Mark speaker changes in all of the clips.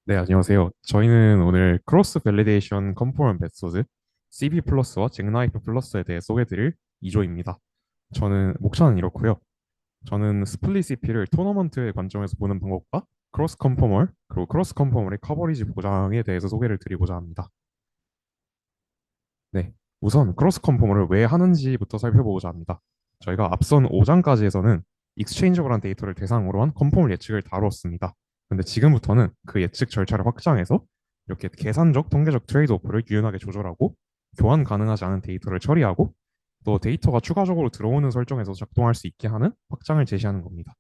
Speaker 1: 네, 안녕하세요. 저희는 오늘 크로스 밸리데이션 컨포넌트 메소드 CB 플러스와 잭나이프 플러스에 대해 소개드릴 2조입니다. 저는 목차는 이렇고요. 저는 스플릿 CP를 토너먼트의 관점에서 보는 방법과 크로스 컨포멀 그리고 크로스 컨포멀의 커버리지 보장에 대해서 소개를 드리고자 합니다. 네, 우선 크로스 컨포멀을 왜 하는지부터 살펴보고자 합니다. 저희가 앞선 5장까지에서는 익스체인저블한 데이터를 대상으로 한 컨포멀 예측을 다루었습니다. 근데 지금부터는 그 예측 절차를 확장해서 이렇게 계산적, 통계적 트레이드오프를 유연하게 조절하고 교환 가능하지 않은 데이터를 처리하고 또 데이터가 추가적으로 들어오는 설정에서 작동할 수 있게 하는 확장을 제시하는 겁니다.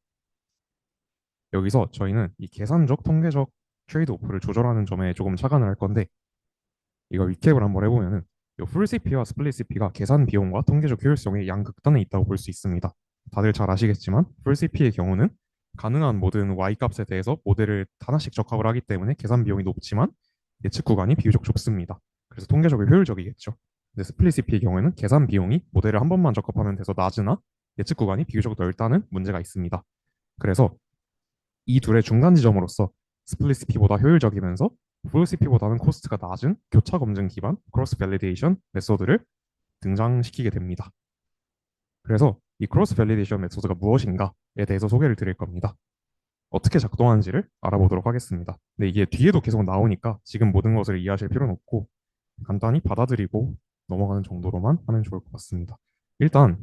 Speaker 1: 여기서 저희는 이 계산적, 통계적 트레이드오프를 조절하는 점에 조금 착안을 할 건데 이거 리캡을 한번 해보면은 풀 CP와 스플릿 CP가 계산 비용과 통계적 효율성의 양극단에 있다고 볼 수 있습니다. 다들 잘 아시겠지만 풀 CP의 경우는 가능한 모든 Y 값에 대해서 모델을 하나씩 적합을 하기 때문에 계산 비용이 높지만 예측 구간이 비교적 좁습니다. 그래서 통계적으로 효율적이겠죠. 근데 스플릿 CP의 경우에는 계산 비용이 모델을 한 번만 적합하면 돼서 낮으나 예측 구간이 비교적 넓다는 문제가 있습니다. 그래서 이 둘의 중간 지점으로서 스플릿 CP보다 효율적이면서 풀 CP보다는 코스트가 낮은 교차 검증 기반 크로스 밸리데이션 메소드를 등장시키게 됩니다. 그래서 이 크로스 밸리데이션 메소드가 무엇인가에 대해서 소개를 드릴 겁니다. 어떻게 작동하는지를 알아보도록 하겠습니다. 근데 이게 뒤에도 계속 나오니까 지금 모든 것을 이해하실 필요는 없고 간단히 받아들이고 넘어가는 정도로만 하면 좋을 것 같습니다. 일단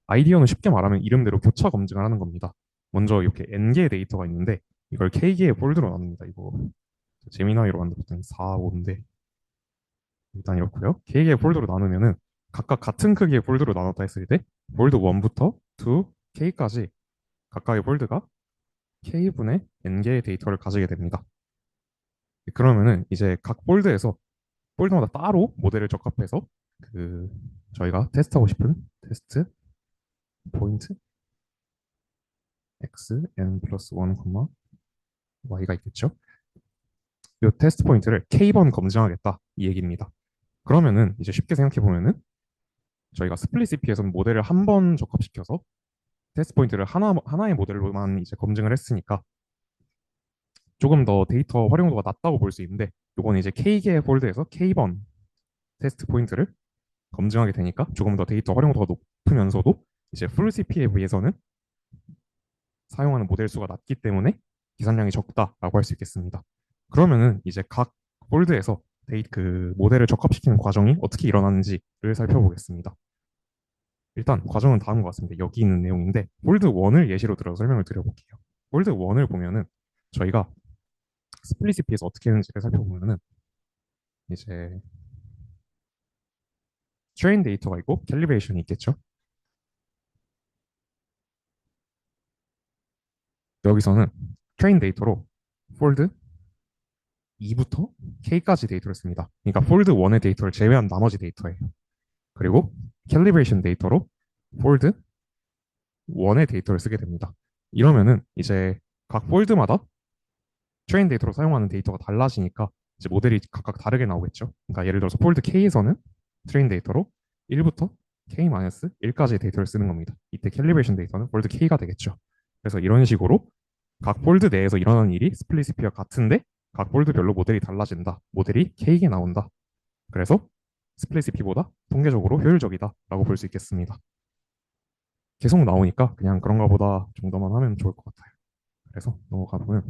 Speaker 1: 아이디어는 쉽게 말하면 이름대로 교차 검증을 하는 겁니다. 먼저 이렇게 n개의 데이터가 있는데 이걸 k개의 폴드로 나눕니다. 이거 제미나이로 만들었더니 4, 5인데 일단 이렇고요. k개의 폴드로 나누면은 각각 같은 크기의 폴드로 나눴다 했을 때 폴드 1부터 2, k까지 각각의 폴드가 k분의 n개의 데이터를 가지게 됩니다. 그러면은 이제 각 폴드에서 폴드마다 따로 모델을 적합해서 그 저희가 테스트하고 싶은 테스트 포인트 x n 플러스 1, y가 있겠죠. 이 테스트 포인트를 k번 검증하겠다 이 얘기입니다. 그러면은 이제 쉽게 생각해 보면은 저희가 스플릿 CP에서는 모델을 한 번 적합시켜서 테스트 포인트를 하나의 모델로만 이제 검증을 했으니까 조금 더 데이터 활용도가 낮다고 볼 수 있는데 이건 이제 K개 폴드에서 K번 테스트 포인트를 검증하게 되니까 조금 더 데이터 활용도가 높으면서도 이제 풀 CP에 비해서는 사용하는 모델 수가 낮기 때문에 계산량이 적다라고 할 수 있겠습니다. 그러면은 이제 각 폴드에서 그 모델을 적합시키는 과정이 어떻게 일어나는지를 살펴보겠습니다. 일단 과정은 다음과 같습니다. 여기 있는 내용인데 폴드 1을 예시로 들어 설명을 드려볼게요. 폴드 1을 보면은 저희가 스플릿 CP에서 어떻게 하는지를 살펴보면은 이제 트레인 데이터가 있고 캘리브레이션이 있겠죠. 여기서는 트레인 데이터로 폴드 2부터 K까지 데이터를 씁니다. 그러니까 폴드 1의 데이터를 제외한 나머지 데이터예요. 그리고 캘리브레이션 데이터로 폴드 1의 데이터를 쓰게 됩니다. 이러면은 이제 각 폴드마다 트레인 데이터로 사용하는 데이터가 달라지니까 이제 모델이 각각 다르게 나오겠죠. 그러니까 예를 들어서 폴드 K에서는 트레인 데이터로 1부터 K-1까지의 데이터를 쓰는 겁니다. 이때 캘리브레이션 데이터는 폴드 K가 되겠죠. 그래서 이런 식으로 각 폴드 내에서 일어나는 일이 스플릿 CP와 같은데 각 폴드별로 모델이 달라진다. 모델이 K에 나온다. 그래서 스플릿 CP보다 통계적으로 효율적이다라고 볼 수 있겠습니다. 계속 나오니까 그냥 그런가 보다 정도만 하면 좋을 것 같아요. 그래서 넘어가 보면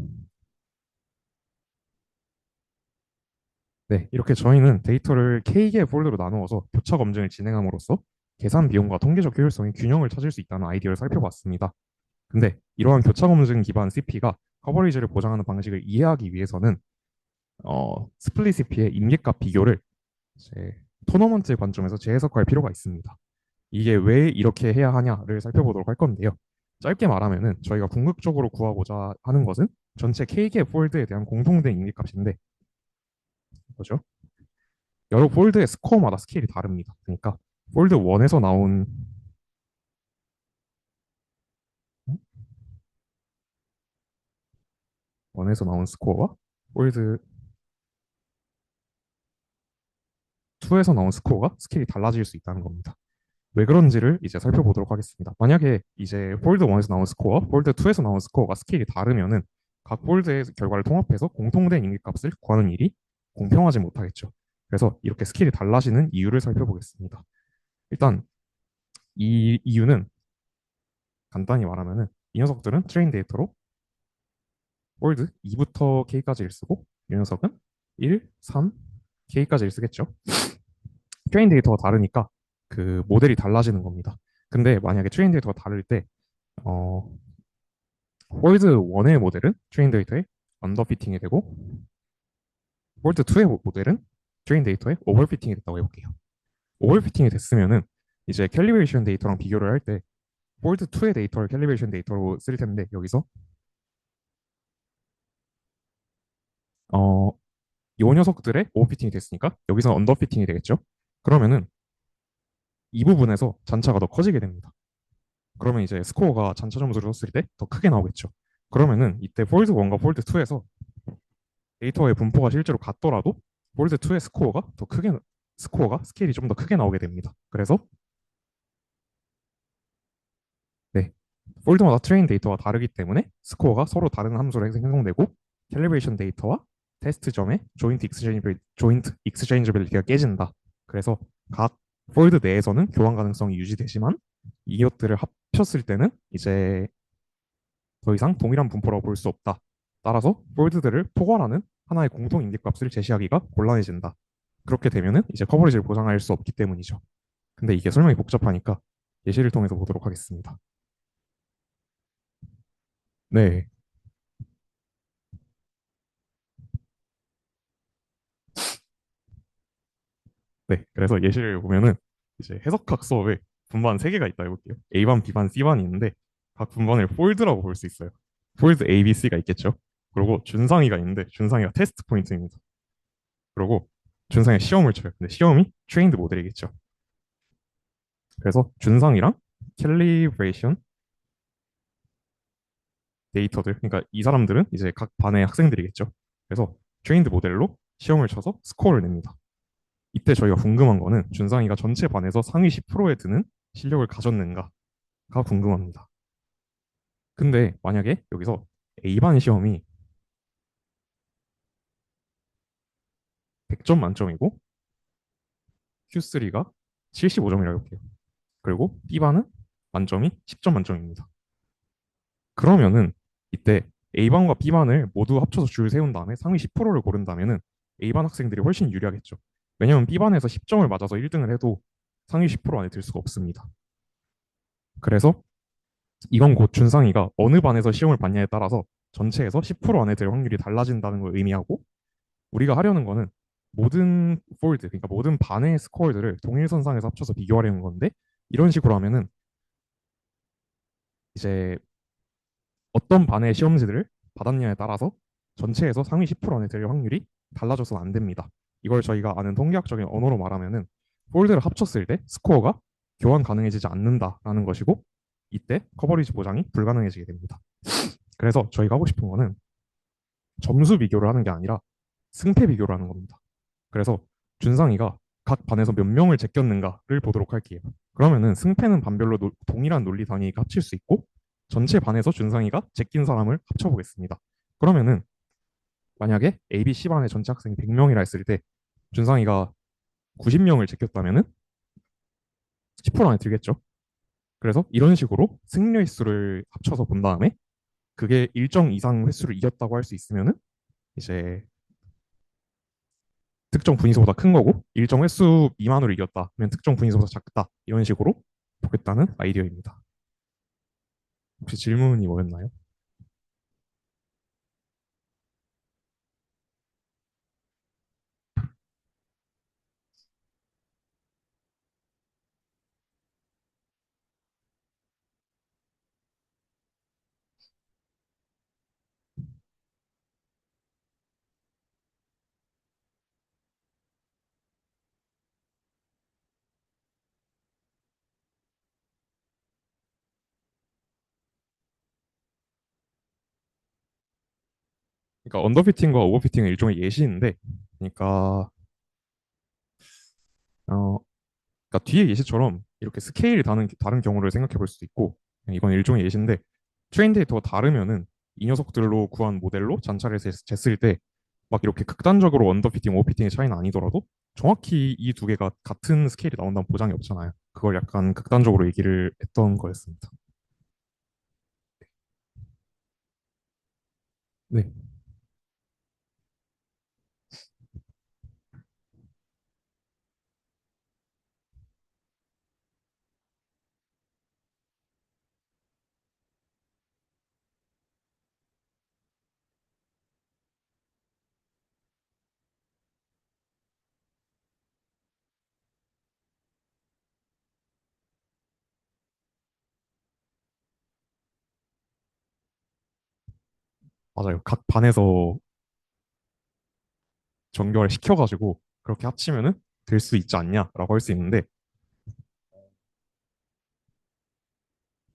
Speaker 1: 네, 이렇게 저희는 데이터를 K개의 폴더로 나누어서 교차 검증을 진행함으로써 계산 비용과 통계적 효율성의 균형을 찾을 수 있다는 아이디어를 살펴봤습니다. 근데 이러한 교차 검증 기반 CP가 커버리지를 보장하는 방식을 이해하기 위해서는 스플릿 CP의 임계값 비교를 이제 토너먼트의 관점에서 재해석할 필요가 있습니다. 이게 왜 이렇게 해야 하냐를 살펴보도록 할 건데요. 짧게 말하면은 저희가 궁극적으로 구하고자 하는 것은 전체 K개 폴드에 대한 공통된 임계값인데 뭐죠? 여러 폴드의 스코어마다 스케일이 다릅니다. 그러니까 폴드 1에서 나온 1에서 나온 스코어와 폴드 2에서 나온 스코어가 스케일이 달라질 수 있다는 겁니다. 왜 그런지를 이제 살펴보도록 하겠습니다. 만약에 이제 폴드 1에서 나온 스코어, 폴드 2에서 나온 스코어가 스케일이 다르면은 각 폴드의 결과를 통합해서 공통된 임기값을 구하는 일이 공평하지 못하겠죠. 그래서 이렇게 스킬이 달라지는 이유를 살펴보겠습니다. 일단 이 이유는 간단히 말하면은 이 녀석들은 트레인 데이터로 폴드 2부터 K까지를 쓰고 이 녀석은 1, 3, K까지를 쓰겠죠. 트레인 데이터가 다르니까 그 모델이 달라지는 겁니다. 근데 만약에 트레인 데이터가 다를 때 어, 폴드 1의 모델은 트레인 데이터에 언더피팅이 되고 폴드 2의 모델은 트레인 데이터에 오버피팅이 됐다고 해볼게요. 오버피팅이 됐으면은 이제 캘리브레이션 데이터랑 비교를 할 때 폴드 2의 데이터를 캘리브레이션 데이터로 쓸 텐데 여기서 어, 요 녀석들의 오버피팅이 됐으니까 여기서 언더피팅이 되겠죠. 그러면은 이 부분에서 잔차가 더 커지게 됩니다. 그러면 이제 스코어가 잔차 점수를 썼을 때 더 크게 나오겠죠. 그러면은 이때 폴드 1과 폴드 2에서 데이터의 분포가 실제로 같더라도 폴드 2의 스코어가 스케일이 좀 더 크게 나오게 됩니다. 그래서 네, 폴드마다 트레인 데이터가 다르기 때문에 스코어가 서로 다른 함수로 생성되고 캘리브레이션 데이터와 테스트 점의 조인트 익스체인지빌리티가 깨진다. 그래서 각 폴드 내에서는 교환 가능성이 유지되지만 이것들을 합쳤을 때는 이제 더 이상 동일한 분포라고 볼 수 없다. 따라서 폴드들을 포괄하는 하나의 공통 인디값을 제시하기가 곤란해진다. 그렇게 되면은 이제 커버리지를 보장할 수 없기 때문이죠. 근데 이게 설명이 복잡하니까 예시를 통해서 보도록 하겠습니다. 네, 네. 그래서 예시를 보면은 이제 해석학 수업에 분반 3개가 있다 해볼게요. A반, B반, C반이 있는데 각 분반을 폴드라고 볼 수 있어요. 폴드 A, B, C가 있겠죠. 그리고 준상위가 있는데 준상위가 테스트 포인트입니다. 그리고 준상위 시험을 쳐요. 근데 시험이 트레인드 모델이겠죠. 그래서 준상이랑 캘리브레이션 데이터들, 그러니까 이 사람들은 이제 각 반의 학생들이겠죠. 그래서 트레인드 모델로 시험을 쳐서 스코어를 냅니다. 이때 저희가 궁금한 거는 준상이가 전체 반에서 상위 10%에 드는 실력을 가졌는가가 궁금합니다. 근데 만약에 여기서 A반 시험이 100점 만점이고 Q3가 75점이라고 할게요. 그리고 B반은 만점이 10점 만점입니다. 그러면은 이때 A반과 B반을 모두 합쳐서 줄 세운 다음에 상위 10%를 고른다면은 A반 학생들이 훨씬 유리하겠죠. 왜냐면 B반에서 10점을 맞아서 1등을 해도 상위 10% 안에 들 수가 없습니다. 그래서 이건 곧 준상이가 어느 반에서 시험을 봤냐에 따라서 전체에서 10% 안에 들 확률이 달라진다는 걸 의미하고 우리가 하려는 거는 모든 폴드, 그러니까 모든 반의 스코어들을 동일선상에서 합쳐서 비교하려는 건데 이런 식으로 하면은 이제 어떤 반의 시험지들을 받았냐에 따라서 전체에서 상위 10% 안에 들 확률이 달라져서는 안 됩니다. 이걸 저희가 아는 통계학적인 언어로 말하면은 폴드를 합쳤을 때 스코어가 교환 가능해지지 않는다라는 것이고 이때 커버리지 보장이 불가능해지게 됩니다. 그래서 저희가 하고 싶은 거는 점수 비교를 하는 게 아니라 승패 비교를 하는 겁니다. 그래서 준상이가 각 반에서 몇 명을 제꼈는가를 보도록 할게요. 그러면은 승패는 반별로 동일한 논리 단위가 합칠 수 있고 전체 반에서 준상이가 제낀 사람을 합쳐보겠습니다. 그러면은 만약에 A, B, C 반의 전체 학생이 100명이라 했을 때 준상이가 90명을 제꼈다면은 10% 안에 들겠죠. 그래서 이런 식으로 승리 횟수를 합쳐서 본 다음에 그게 일정 이상 횟수를 이겼다고 할 수 있으면은 이제 특정 분위수보다 큰 거고 일정 횟수 미만으로 이겼다 그러면 특정 분위수보다 작다 이런 식으로 보겠다는 아이디어입니다. 혹시 질문이 뭐였나요? 그러니까 언더피팅과 오버피팅은 일종의 예시인데 그러니까 어 그러니까 뒤에 예시처럼 이렇게 스케일이 다른 경우를 생각해 볼 수도 있고 이건 일종의 예시인데 트레인 데이터가 다르면은 이 녀석들로 구한 모델로 잔차를 쟀을 때 막 이렇게 극단적으로 언더피팅, 오버피팅의 차이는 아니더라도 정확히 이 두 개가 같은 스케일이 나온다는 보장이 없잖아요. 그걸 약간 극단적으로 얘기를 했던 거였습니다. 네, 맞아요. 각 반에서 정결을 시켜가지고 그렇게 합치면은 될 수 있지 않냐라고 할 수 있는데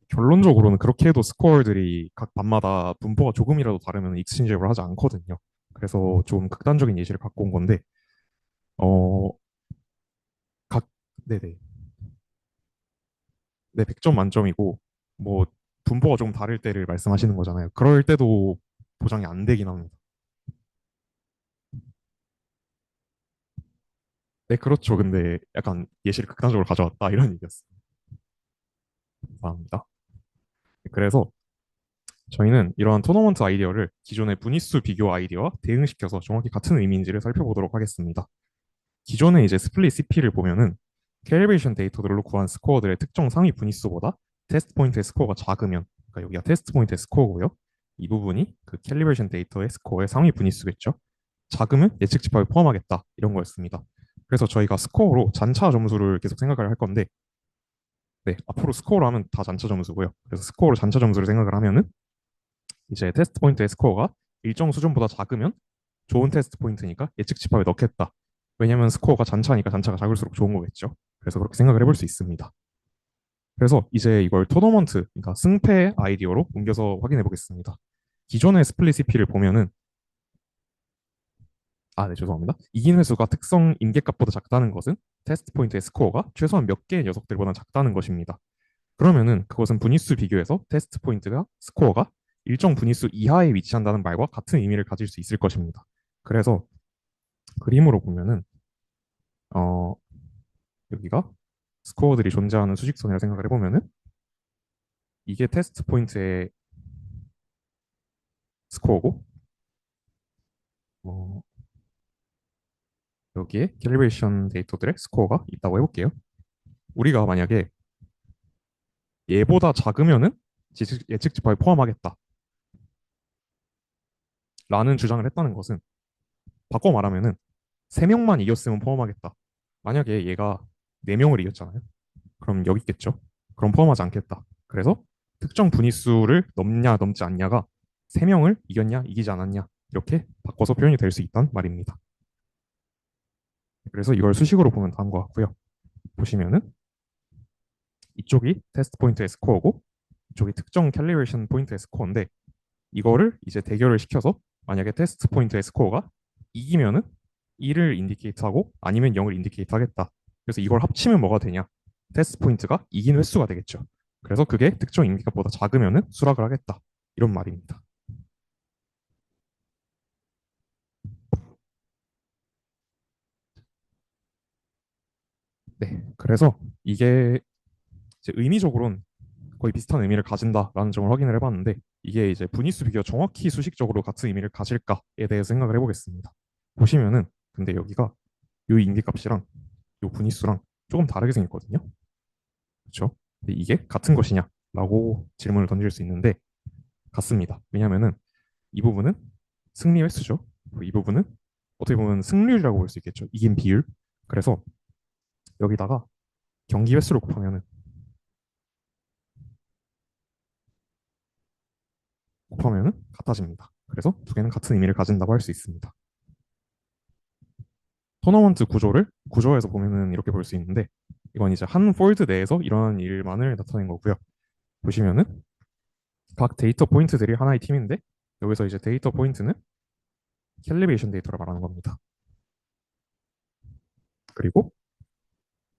Speaker 1: 결론적으로는 그렇게 해도 스코어들이 각 반마다 분포가 조금이라도 다르면 익스체인지를 하지 않거든요. 그래서 좀 극단적인 예시를 갖고 온 건데 어, 각 네네 네 100점 만점이고 뭐 분포가 조금 다를 때를 말씀하시는 거잖아요. 그럴 때도 보장이 안 되긴 합니다. 네 그렇죠. 근데 약간 예시를 극단적으로 가져왔다 이런 얘기였어요. 감사합니다. 그래서 저희는 이러한 토너먼트 아이디어를 기존의 분위수 비교 아이디어와 대응시켜서 정확히 같은 의미인지를 살펴보도록 하겠습니다. 기존의 이제 스플릿 CP를 보면은 캘리브레이션 데이터들로 구한 스코어들의 특정 상위 분위수보다 테스트 포인트의 스코어가 작으면, 그러니까 여기가 테스트 포인트의 스코어고요. 이 부분이 그 캘리브레이션 데이터의 스코어의 상위 분위수겠죠. 작으면 예측 집합에 포함하겠다 이런 거였습니다. 그래서 저희가 스코어로 잔차 점수를 계속 생각을 할 건데, 네, 앞으로 스코어로 하면 다 잔차 점수고요. 그래서 스코어로 잔차 점수를 생각을 하면은 이제 테스트 포인트의 스코어가 일정 수준보다 작으면 좋은 테스트 포인트니까 예측 집합에 넣겠다. 왜냐면 스코어가 잔차니까 잔차가 작을수록 좋은 거겠죠. 그래서 그렇게 생각을 해볼 수 있습니다. 그래서 이제 이걸 토너먼트, 그러니까 승패 아이디어로 옮겨서 확인해 보겠습니다. 기존의 스플릿 CP를 보면은 네, 죄송합니다. 이긴 횟수가 특성 임계값보다 작다는 것은 테스트 포인트의 스코어가 최소한 몇 개의 녀석들보다 작다는 것입니다. 그러면은 그것은 분위수 비교에서 테스트 포인트가 스코어가 일정 분위수 이하에 위치한다는 말과 같은 의미를 가질 수 있을 것입니다. 그래서 그림으로 보면은 어 여기가 스코어들이 존재하는 수직선이라 생각을 해보면은 이게 테스트 포인트의 스코어고 어, 여기에 캘리브레이션 데이터들의 스코어가 있다고 해볼게요. 우리가 만약에 얘보다 작으면은 예측 집합에 포함하겠다라는 주장을 했다는 것은 바꿔 말하면은 3명만 이겼으면 포함하겠다. 만약에 얘가 4명을 이겼잖아요. 그럼 여기 있겠죠. 그럼 포함하지 않겠다. 그래서 특정 분위수를 넘냐 넘지 않냐가 3명을 이겼냐 이기지 않았냐 이렇게 바꿔서 표현이 될 수 있다는 말입니다. 그래서 이걸 수식으로 보면 다음과 같고요. 보시면은 이쪽이 테스트 포인트의 스코어고 이쪽이 특정 캘리브레이션 포인트의 스코어인데 이거를 이제 대결을 시켜서 만약에 테스트 포인트의 스코어가 이기면은 1을 인디케이트하고 아니면 0을 인디케이트 하겠다. 그래서 이걸 합치면 뭐가 되냐? 테스트 포인트가 이긴 횟수가 되겠죠. 그래서 그게 특정 인기값보다 작으면은 수락을 하겠다. 이런 말입니다. 네. 그래서 이게 이제 의미적으로는 거의 비슷한 의미를 가진다라는 점을 확인을 해봤는데 이게 이제 분위수 비교가 정확히 수식적으로 같은 의미를 가질까에 대해서 생각을 해보겠습니다. 보시면은 근데 여기가 이 인기값이랑 이 분위수랑 조금 다르게 생겼거든요. 그렇죠? 근데 이게 같은 것이냐라고 질문을 던질 수 있는데 같습니다. 왜냐하면은 이 부분은 승리 횟수죠. 그리고 이 부분은 어떻게 보면 승률이라고 볼 수 있겠죠. 이긴 비율. 그래서 여기다가 경기 횟수를 곱하면은 같아집니다. 그래서 두 개는 같은 의미를 가진다고 할 수 있습니다. 토너먼트 구조에서 보면은 이렇게 볼 수 있는데 이건 이제 한 폴드 내에서 일어나는 일만을 나타낸 거고요. 보시면은 각 데이터 포인트들이 하나의 팀인데 여기서 이제 데이터 포인트는 캘리브레이션 데이터를 말하는 겁니다. 그리고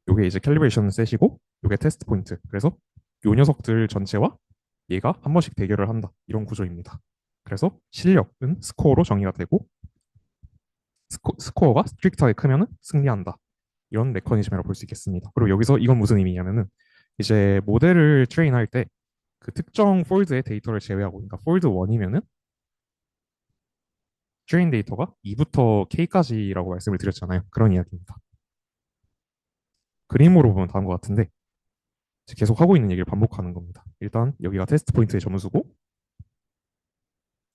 Speaker 1: 이게 이제 캘리브레이션 셋이고 이게 테스트 포인트. 그래서 요 녀석들 전체와 얘가 한 번씩 대결을 한다. 이런 구조입니다. 그래서 실력은 스코어로 정의가 되고 스코어가 스트릭트하게 크면은 승리한다. 이런 메커니즘이라고 볼 수 있겠습니다. 그리고 여기서 이건 무슨 의미냐면은 이제 모델을 트레인할 때 그 특정 폴드의 데이터를 제외하고, 그러니까 폴드 1이면은 트레인 데이터가 2부터 K까지라고 말씀을 드렸잖아요. 그런 이야기입니다. 그림으로 보면 다른 것 같은데 계속 하고 있는 얘기를 반복하는 겁니다. 일단 여기가 테스트 포인트의 점수고,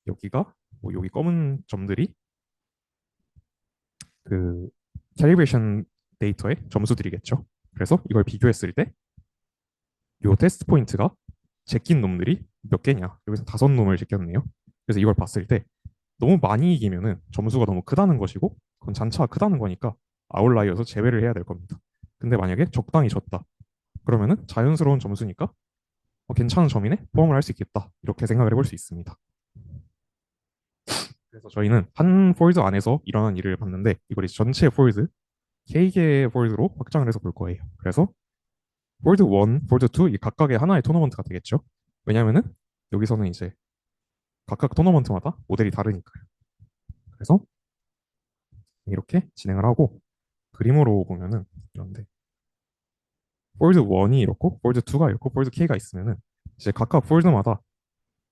Speaker 1: 여기가 뭐 여기 검은 점들이 그 캘리브레이션 데이터의 점수들이겠죠. 그래서 이걸 비교했을 때 이 테스트 포인트가 제낀 놈들이 몇 개냐? 여기서 5놈을 제꼈네요. 그래서 이걸 봤을 때 너무 많이 이기면은 점수가 너무 크다는 것이고, 그건 잔차가 크다는 거니까 아웃라이어에서 제외를 해야 될 겁니다. 근데 만약에 적당히 졌다, 그러면은 자연스러운 점수니까 괜찮은 점이네, 포함을 할 수 있겠다, 이렇게 생각을 해볼 수 있습니다. 그래서 저희는 한 폴드 안에서 일어난 일을 봤는데 이걸 이제 전체 폴드, K개의 폴드로 확장을 해서 볼 거예요. 그래서 폴드 1, 폴드 2 이 각각의 하나의 토너먼트가 되겠죠. 왜냐면은 여기서는 이제 각각 토너먼트마다 모델이 다르니까요. 그래서 이렇게 진행을 하고, 그림으로 보면은 이런데 폴드 1이 이렇고 폴드 2가 이렇고 폴드 K가 있으면은 이제 각각 폴드마다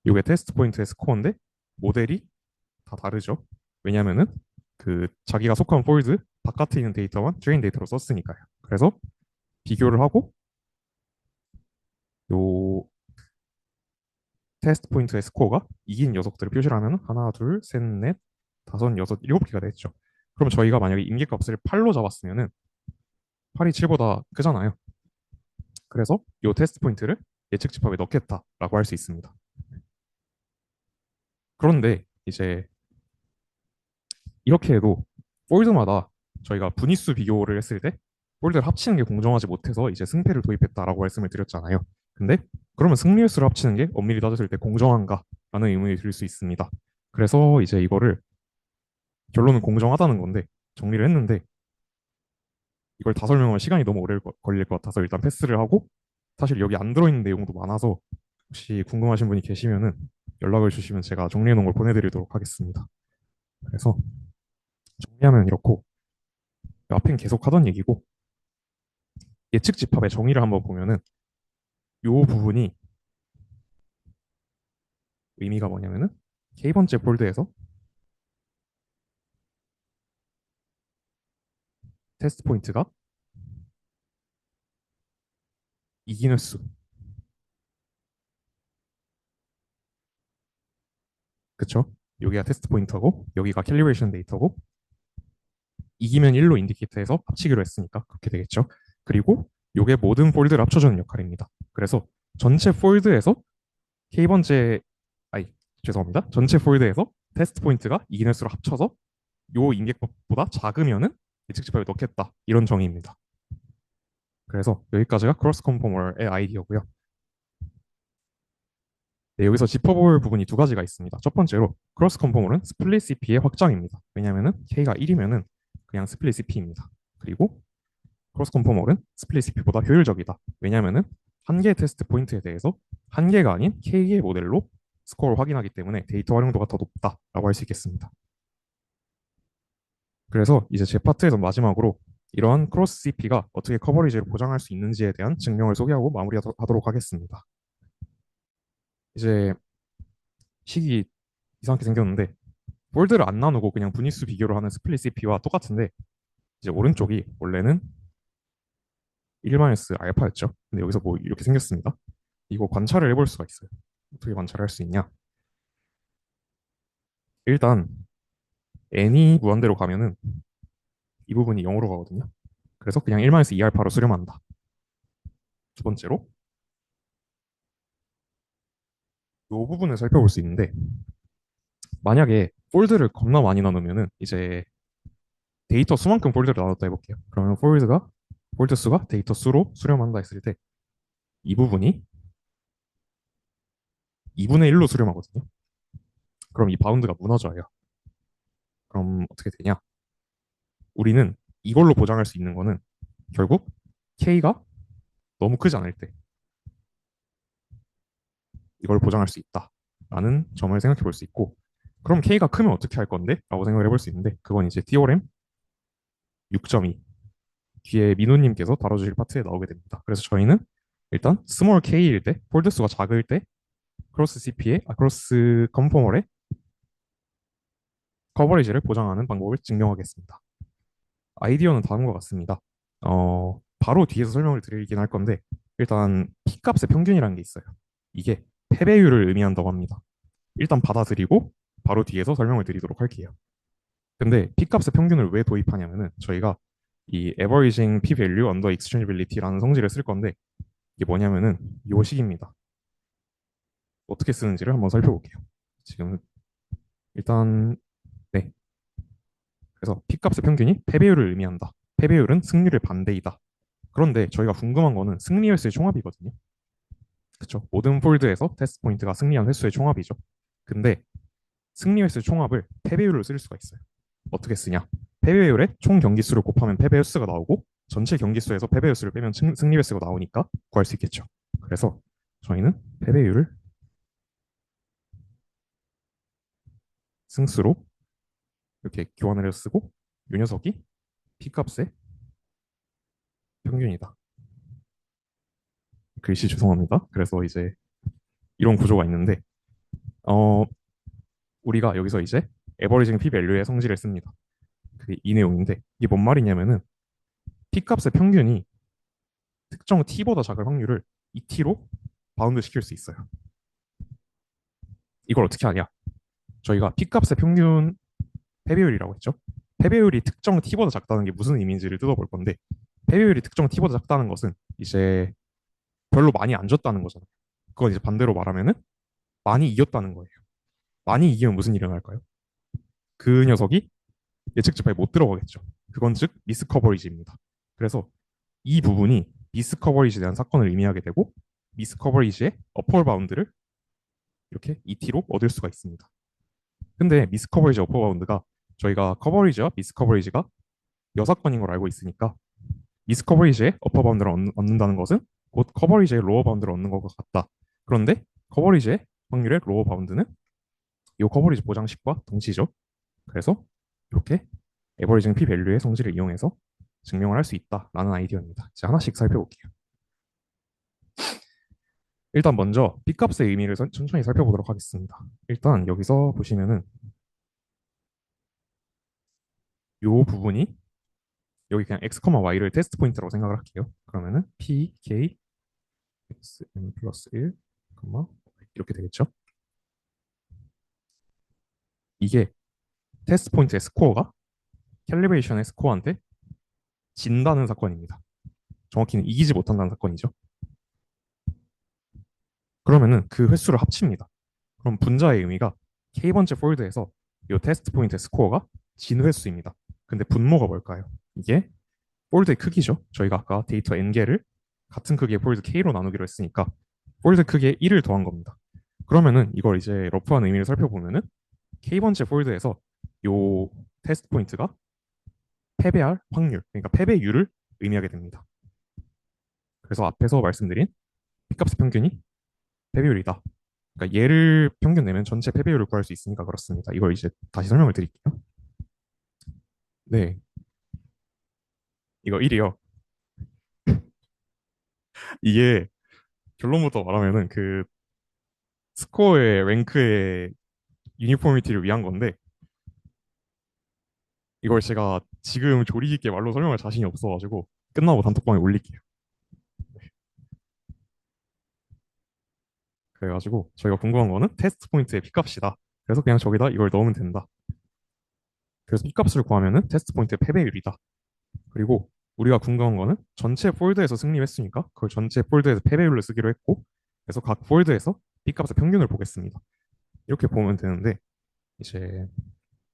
Speaker 1: 이게 테스트 포인트의 스코어인데 모델이 다 다르죠. 왜냐면은 그 자기가 속한 폴드 바깥에 있는 데이터만 트레인 데이터로 썼으니까요. 그래서 비교를 하고 요 테스트 포인트의 스코어가 이긴 녀석들을 표시를 하면 하나, 둘, 셋, 넷, 다섯, 여섯, 일곱 개가 됐죠. 그럼 저희가 만약에 임계값을 8로 잡았으면은 8이 7보다 크잖아요. 그래서 이 테스트 포인트를 예측 집합에 넣겠다라고 할 수 있습니다. 그런데 이제 이렇게 해도 폴드마다 저희가 분위수 비교를 했을 때 폴드를 합치는 게 공정하지 못해서 이제 승패를 도입했다라고 말씀을 드렸잖아요. 근데 그러면 승리의 수를 합치는 게 엄밀히 따졌을 때 공정한가라는 의문이 들 수 있습니다. 그래서 이제 이거를 결론은 공정하다는 건데 정리를 했는데, 이걸 다 설명하면 시간이 너무 오래 걸릴 것 같아서 일단 패스를 하고, 사실 여기 안 들어있는 내용도 많아서 혹시 궁금하신 분이 계시면은 연락을 주시면 제가 정리해 놓은 걸 보내드리도록 하겠습니다. 그래서 정리하면 이렇고, 앞엔 계속 하던 얘기고, 예측 집합의 정의를 한번 보면은 이 부분이 의미가 뭐냐면은 K번째 폴드에서 테스트 포인트가 이긴 횟수, 그쵸? 여기가 테스트 포인트고 여기가 캘리브레이션 데이터고, 이기면 1로 인디케이터해서 합치기로 했으니까 그렇게 되겠죠. 그리고 이게 모든 폴드를 합쳐주는 역할입니다. 그래서 전체 폴드에서 K번째, 아니 죄송합니다. 전체 폴드에서 테스트 포인트가 이긴 횟수를 합쳐서 요 인계값보다 작으면은 예측 집합에 넣겠다, 이런 정의입니다. 그래서 여기까지가 크로스 컨포머의 아이디어고요. 네, 여기서 짚어볼 부분이 두 가지가 있습니다. 첫 번째로 크로스 컨포머는 스플릿 CP의 확장입니다. 왜냐하면 K가 1이면은 그냥 스플릿 CP입니다. 그리고 크로스 컨포머는 스플릿 CP보다 효율적이다. 왜냐하면 한 개의 테스트 포인트에 대해서 한 개가 아닌 K개의 모델로 스코어를 확인하기 때문에 데이터 활용도가 더 높다라고 할 수 있겠습니다. 그래서 이제 제 파트에서 마지막으로 이러한 크로스 CP가 어떻게 커버리지를 보장할 수 있는지에 대한 증명을 소개하고 마무리하도록 하겠습니다. 이제 식이 이상하게 생겼는데 폴드를 안 나누고 그냥 분위수 비교를 하는 스플릿 CP와 똑같은데, 이제 오른쪽이 원래는 1-알파였죠. 근데 여기서 뭐 이렇게 생겼습니다. 이거 관찰을 해볼 수가 있어요. 어떻게 관찰할 수 있냐? 일단 n이 무한대로 가면은 이 부분이 0으로 가거든요. 그래서 그냥 1-2알파로 수렴한다. 두 번째로 이 부분을 살펴볼 수 있는데, 만약에 폴드를 겁나 많이 나누면은 이제 데이터 수만큼 폴드를 나눴다 해볼게요. 그러면 폴드 수가 데이터 수로 수렴한다 했을 때 이 부분이 2분의 1로 수렴하거든요. 그럼 이 바운드가 무너져요. 그럼 어떻게 되냐? 우리는 이걸로 보장할 수 있는 거는 결국 K가 너무 크지 않을 때 이걸 보장할 수 있다. 라는 점을 생각해 볼 수 있고, 그럼 K가 크면 어떻게 할 건데? 라고 생각을 해볼 수 있는데, 그건 이제 티오렘 6.2 뒤에 민호님께서 다뤄주실 파트에 나오게 됩니다. 그래서 저희는 일단 스몰 k일 때, 폴드 수가 작을 때 크로스 CP의 크로스 컨포멀의 커버리지를 보장하는 방법을 증명하겠습니다. 아이디어는 다음과 같습니다. 바로 뒤에서 설명을 드리긴 할 건데 일단 P값의 평균이라는 게 있어요. 이게 패배율을 의미한다고 합니다. 일단 받아들이고 바로 뒤에서 설명을 드리도록 할게요. 근데 P값의 평균을 왜 도입하냐면은 저희가 이 averaging p-value under exchangeability라는 성질을 쓸 건데 이게 뭐냐면은 요 식입니다. 어떻게 쓰는지를 한번 살펴볼게요. 지금 일단 네. 그래서 P값의 평균이 패배율을 의미한다. 패배율은 승률의 반대이다. 그런데 저희가 궁금한 거는 승리 횟수의 총합이거든요. 그렇죠? 모든 폴드에서 테스트 포인트가 승리한 횟수의 총합이죠. 근데 승리 횟수의 총합을 패배율로 쓸 수가 있어요. 어떻게 쓰냐? 패배율의 총 경기 수를 곱하면 패배 횟수가 나오고 전체 경기 수에서 패배 횟수를 빼면 승리 횟수가 나오니까 구할 수 있겠죠. 그래서 저희는 패배율을 승수로 이렇게 교환을 해서 쓰고 이 녀석이 P값의 평균이다. 글씨 죄송합니다. 그래서 이제 이런 구조가 있는데 어 우리가 여기서 이제 에버리징 P 밸류의 성질을 씁니다. 그게 이 내용인데 이게 뭔 말이냐면은 P값의 평균이 특정 T보다 작을 확률을 이 T로 바운드 시킬 수 있어요. 이걸 어떻게 하냐? 저희가 P값의 평균 패배율이라고 했죠. 패배율이 특정 T보다 작다는 게 무슨 의미인지를 뜯어볼 건데 패배율이 특정 T보다 작다는 것은 이제 별로 많이 안 졌다는 거잖아요. 그건 이제 반대로 말하면은 많이 이겼다는 거예요. 많이 이기면 무슨 일이 일어날까요? 그 녀석이 예측 지파에 못 들어가겠죠. 그건 즉 미스 커버리지입니다. 그래서 이 부분이 미스 커버리지에 대한 사건을 의미하게 되고 미스 커버리지의 어퍼 바운드를 이렇게 ET로 얻을 수가 있습니다. 근데 미스 커버리지 어퍼 바운드가 저희가 커버리지와 미스 커버리지가 여사건인 걸 알고 있으니까 미스 커버리지의 어퍼 바운드를 얻는다는 것은 곧 커버리지의 로어 바운드를 얻는 것과 같다. 그런데 커버리지의 확률의 로어 바운드는 이 커버리지 보장식과 동치죠. 그래서 이렇게 에버리징 p 밸류의 성질을 이용해서 증명을 할 수 있다라는 아이디어입니다. 이제 하나씩 살펴볼게요. 일단 먼저 B값의 의미를 천천히 살펴보도록 하겠습니다. 일단 여기서 보시면은 이 부분이 여기 그냥 x, y를 테스트 포인트라고 생각을 할게요. 그러면은 p, k, x, n 플러스 1, 이렇게 되겠죠. 이게 테스트 포인트의 스코어가 캘리브레이션의 스코어한테 진다는 사건입니다. 정확히는 이기지 못한다는 사건이죠. 그러면은 그 횟수를 합칩니다. 그럼 분자의 의미가 k번째 폴드에서 이 테스트 포인트 스코어가 진 횟수입니다. 근데 분모가 뭘까요? 이게 폴드의 크기죠. 저희가 아까 데이터 n개를 같은 크기의 폴드 k로 나누기로 했으니까 폴드 크기에 1을 더한 겁니다. 그러면은 이걸 이제 러프한 의미를 살펴보면은 k번째 폴드에서 이 테스트 포인트가 패배할 확률, 그러니까 패배율을 의미하게 됩니다. 그래서 앞에서 말씀드린 P값의 평균이 패배율이다. 그러니까 얘를 평균 내면 전체 패배율을 구할 수 있으니까 그렇습니다. 이걸 이제 다시 설명을 드릴게요. 네, 이거 1이요. 이게 결론부터 말하면은 그 스코어의 랭크의 유니포미티를 위한 건데 이걸 제가 지금 조리 깊게 말로 설명할 자신이 없어가지고 끝나고 단톡방에 올릴게요. 그래가지고 저희가 궁금한 거는 테스트 포인트의 P값이다. 그래서 그냥 저기다 이걸 넣으면 된다. 그래서 P값을 구하면은 테스트 포인트의 패배율이다. 그리고 우리가 궁금한 거는 전체 폴드에서 승리했으니까 그걸 전체 폴드에서 패배율로 쓰기로 했고 그래서 각 폴드에서 B값의 평균을 보겠습니다. 이렇게 보면 되는데 이제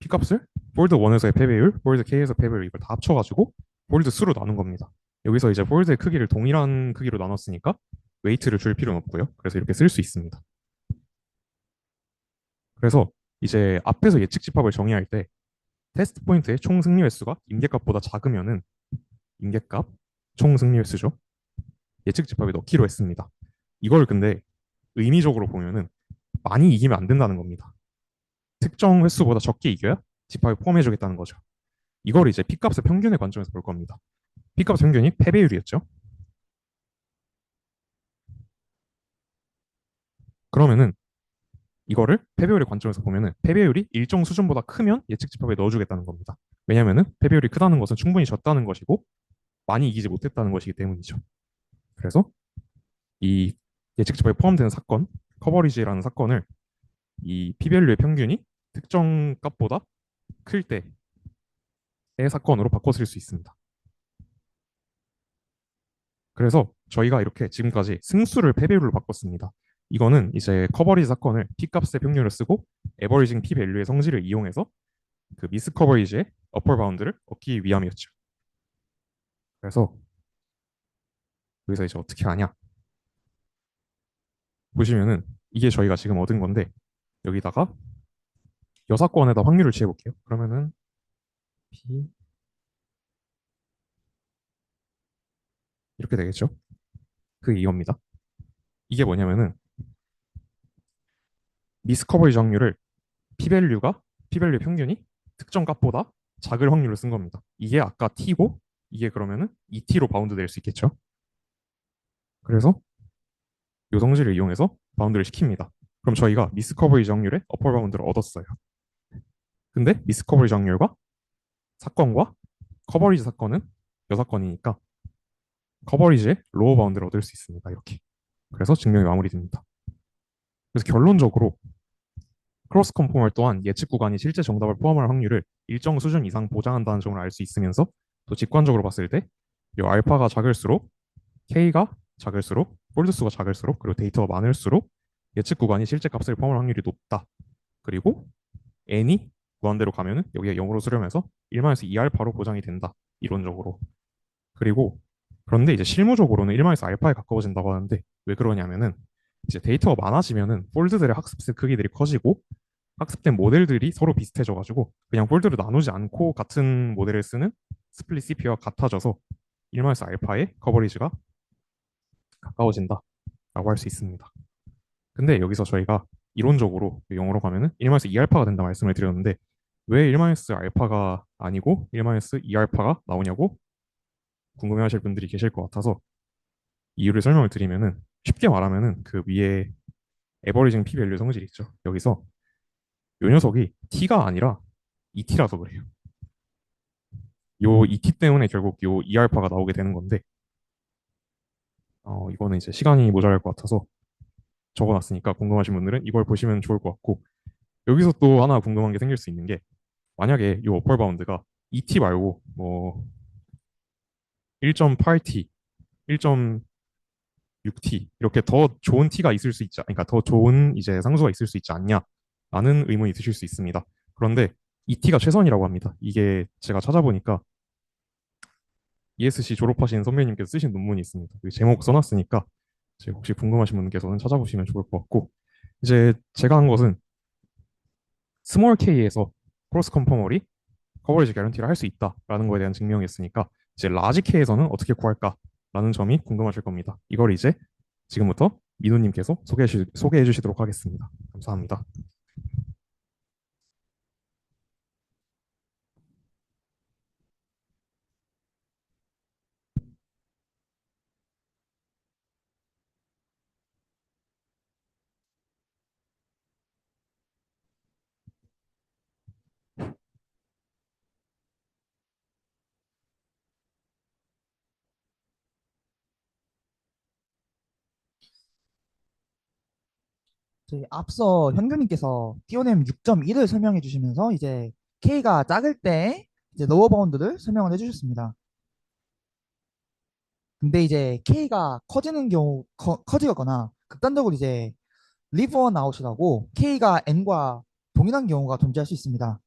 Speaker 1: B값을 폴드 1에서의 패배율, 폴드 K에서 패배율 이걸 다 합쳐가지고 폴드 수로 나눈 겁니다. 여기서 이제 폴드의 크기를 동일한 크기로 나눴으니까 웨이트를 줄 필요는 없고요. 그래서 이렇게 쓸 수 있습니다. 그래서 이제 앞에서 예측 집합을 정의할 때 테스트 포인트의 총 승리 횟수가 임계값보다 작으면은 임계값 총 승리 횟수죠. 예측 집합에 넣기로 했습니다. 이걸 근데 의미적으로 보면은 많이 이기면 안 된다는 겁니다. 특정 횟수보다 적게 이겨야 집합에 포함해주겠다는 거죠. 이걸 이제 P값의 평균의 관점에서 볼 겁니다. P값 평균이 패배율이었죠. 그러면은 이거를 패배율의 관점에서 보면은 패배율이 일정 수준보다 크면 예측 집합에 넣어주겠다는 겁니다. 왜냐면은 패배율이 크다는 것은 충분히 졌다는 것이고 많이 이기지 못했다는 것이기 때문이죠. 그래서 이 예측 집합에 포함되는 사건, 커버리지라는 사건을 이 P밸류의 평균이 특정 값보다 클 때의 사건으로 바꿔 쓸 수 있습니다. 그래서 저희가 이렇게 지금까지 승수를 패배율로 바꿨습니다. 이거는 이제 커버리지 사건을 P값의 평균을 쓰고 에버리징 P밸류의 성질을 이용해서 그 미스 커버리지의 어퍼 바운드를 얻기 위함이었죠. 그래서 여기서 이제 어떻게 하냐 보시면은 이게 저희가 지금 얻은 건데 여기다가 여사건에다 확률을 취해볼게요. 그러면은 P 이렇게 되겠죠. 그게 이겁니다. 이게 뭐냐면은 미스 커버리지 확률을 P밸류가 P밸류 평균이 특정 값보다 작을 확률로 쓴 겁니다. 이게 아까 T고 이게 그러면은 2T로 바운드 될 수 있겠죠. 그래서 요 성질을 이용해서 바운드를 시킵니다. 그럼 저희가 미스 커버리지 확률의 어퍼 바운드를 얻었어요. 근데 미스 커버리지 확률과 사건과 커버리지 사건은 여사건이니까 커버리지의 로어 바운드를 얻을 수 있습니다. 이렇게. 그래서 증명이 마무리됩니다. 그래서 결론적으로 크로스 컨포멀 또한 예측 구간이 실제 정답을 포함할 확률을 일정 수준 이상 보장한다는 점을 알 수 있으면서 또 직관적으로 봤을 때 이 알파가 작을수록 K가 작을수록 폴드 수가 작을수록 그리고 데이터가 많을수록 예측 구간이 실제 값을 포함할 확률이 높다. 그리고 n이 무한대로 가면은 여기가 0으로 수렴해서 1마이너스 2알파로 보장이 된다. 이론적으로. 그리고 그런데 이제 실무적으로는 1마이너스 알파에 가까워진다고 하는데 왜 그러냐면은 이제 데이터가 많아지면은 폴드들의 학습 크기들이 커지고 학습된 모델들이 서로 비슷해져가지고 그냥 폴드를 나누지 않고 같은 모델을 쓰는 스플릿 CPU와 같아져서 1마이너스 알파의 커버리지가 가까워진다라고 할 수 있습니다. 근데 여기서 저희가 이론적으로 영어로 가면은 1마이너스 2알파가 된다 말씀을 드렸는데 왜 1마이너스 알파가 아니고 1마이너스 2알파가 나오냐고 궁금해하실 분들이 계실 것 같아서 이유를 설명을 드리면은 쉽게 말하면은 그 위에 에버리징 p 밸류 성질 있죠. 여기서 요 녀석이 t가 아니라 2t라서 그래요. 요 2t 때문에 결국 요 2알파가 나오게 되는 건데 이거는 이제 시간이 모자랄 것 같아서 적어놨으니까 궁금하신 분들은 이걸 보시면 좋을 것 같고 여기서 또 하나 궁금한 게 생길 수 있는 게 만약에 이 어펄 바운드가 2t 말고 뭐 1.8t, 1.6t 이렇게 더 좋은 t가 있을 수 있지, 그러니까 더 좋은 이제 상수가 있을 수 있지 않냐라는 의문이 드실 수 있습니다. 그런데 2t가 최선이라고 합니다. 이게 제가 찾아보니까 ESC 졸업하신 선배님께서 쓰신 논문이 있습니다. 그 제목 써놨으니까 혹시 궁금하신 분께서는 찾아보시면 좋을 것 같고 이제 제가 한 것은 스몰 K에서 크로스 컨포머리 커버리지 개런티를 할 수 있다라는 거에 대한 증명이었으니까 이제 라지 K에서는 어떻게 구할까라는 점이 궁금하실 겁니다. 이걸 이제 지금부터 민호님께서 소개해 주시도록 하겠습니다. 감사합니다.
Speaker 2: 저희 앞서 현규님께서 TOM 6.1을 설명해 주시면서 이제 K가 작을 때 이제 로어 바운드를 설명을 해주셨습니다. 근데 이제 K가 커지는 경우 커지거나 극단적으로 이제 리브 원 아웃이라고 K가 N과 동일한 경우가 존재할 수 있습니다.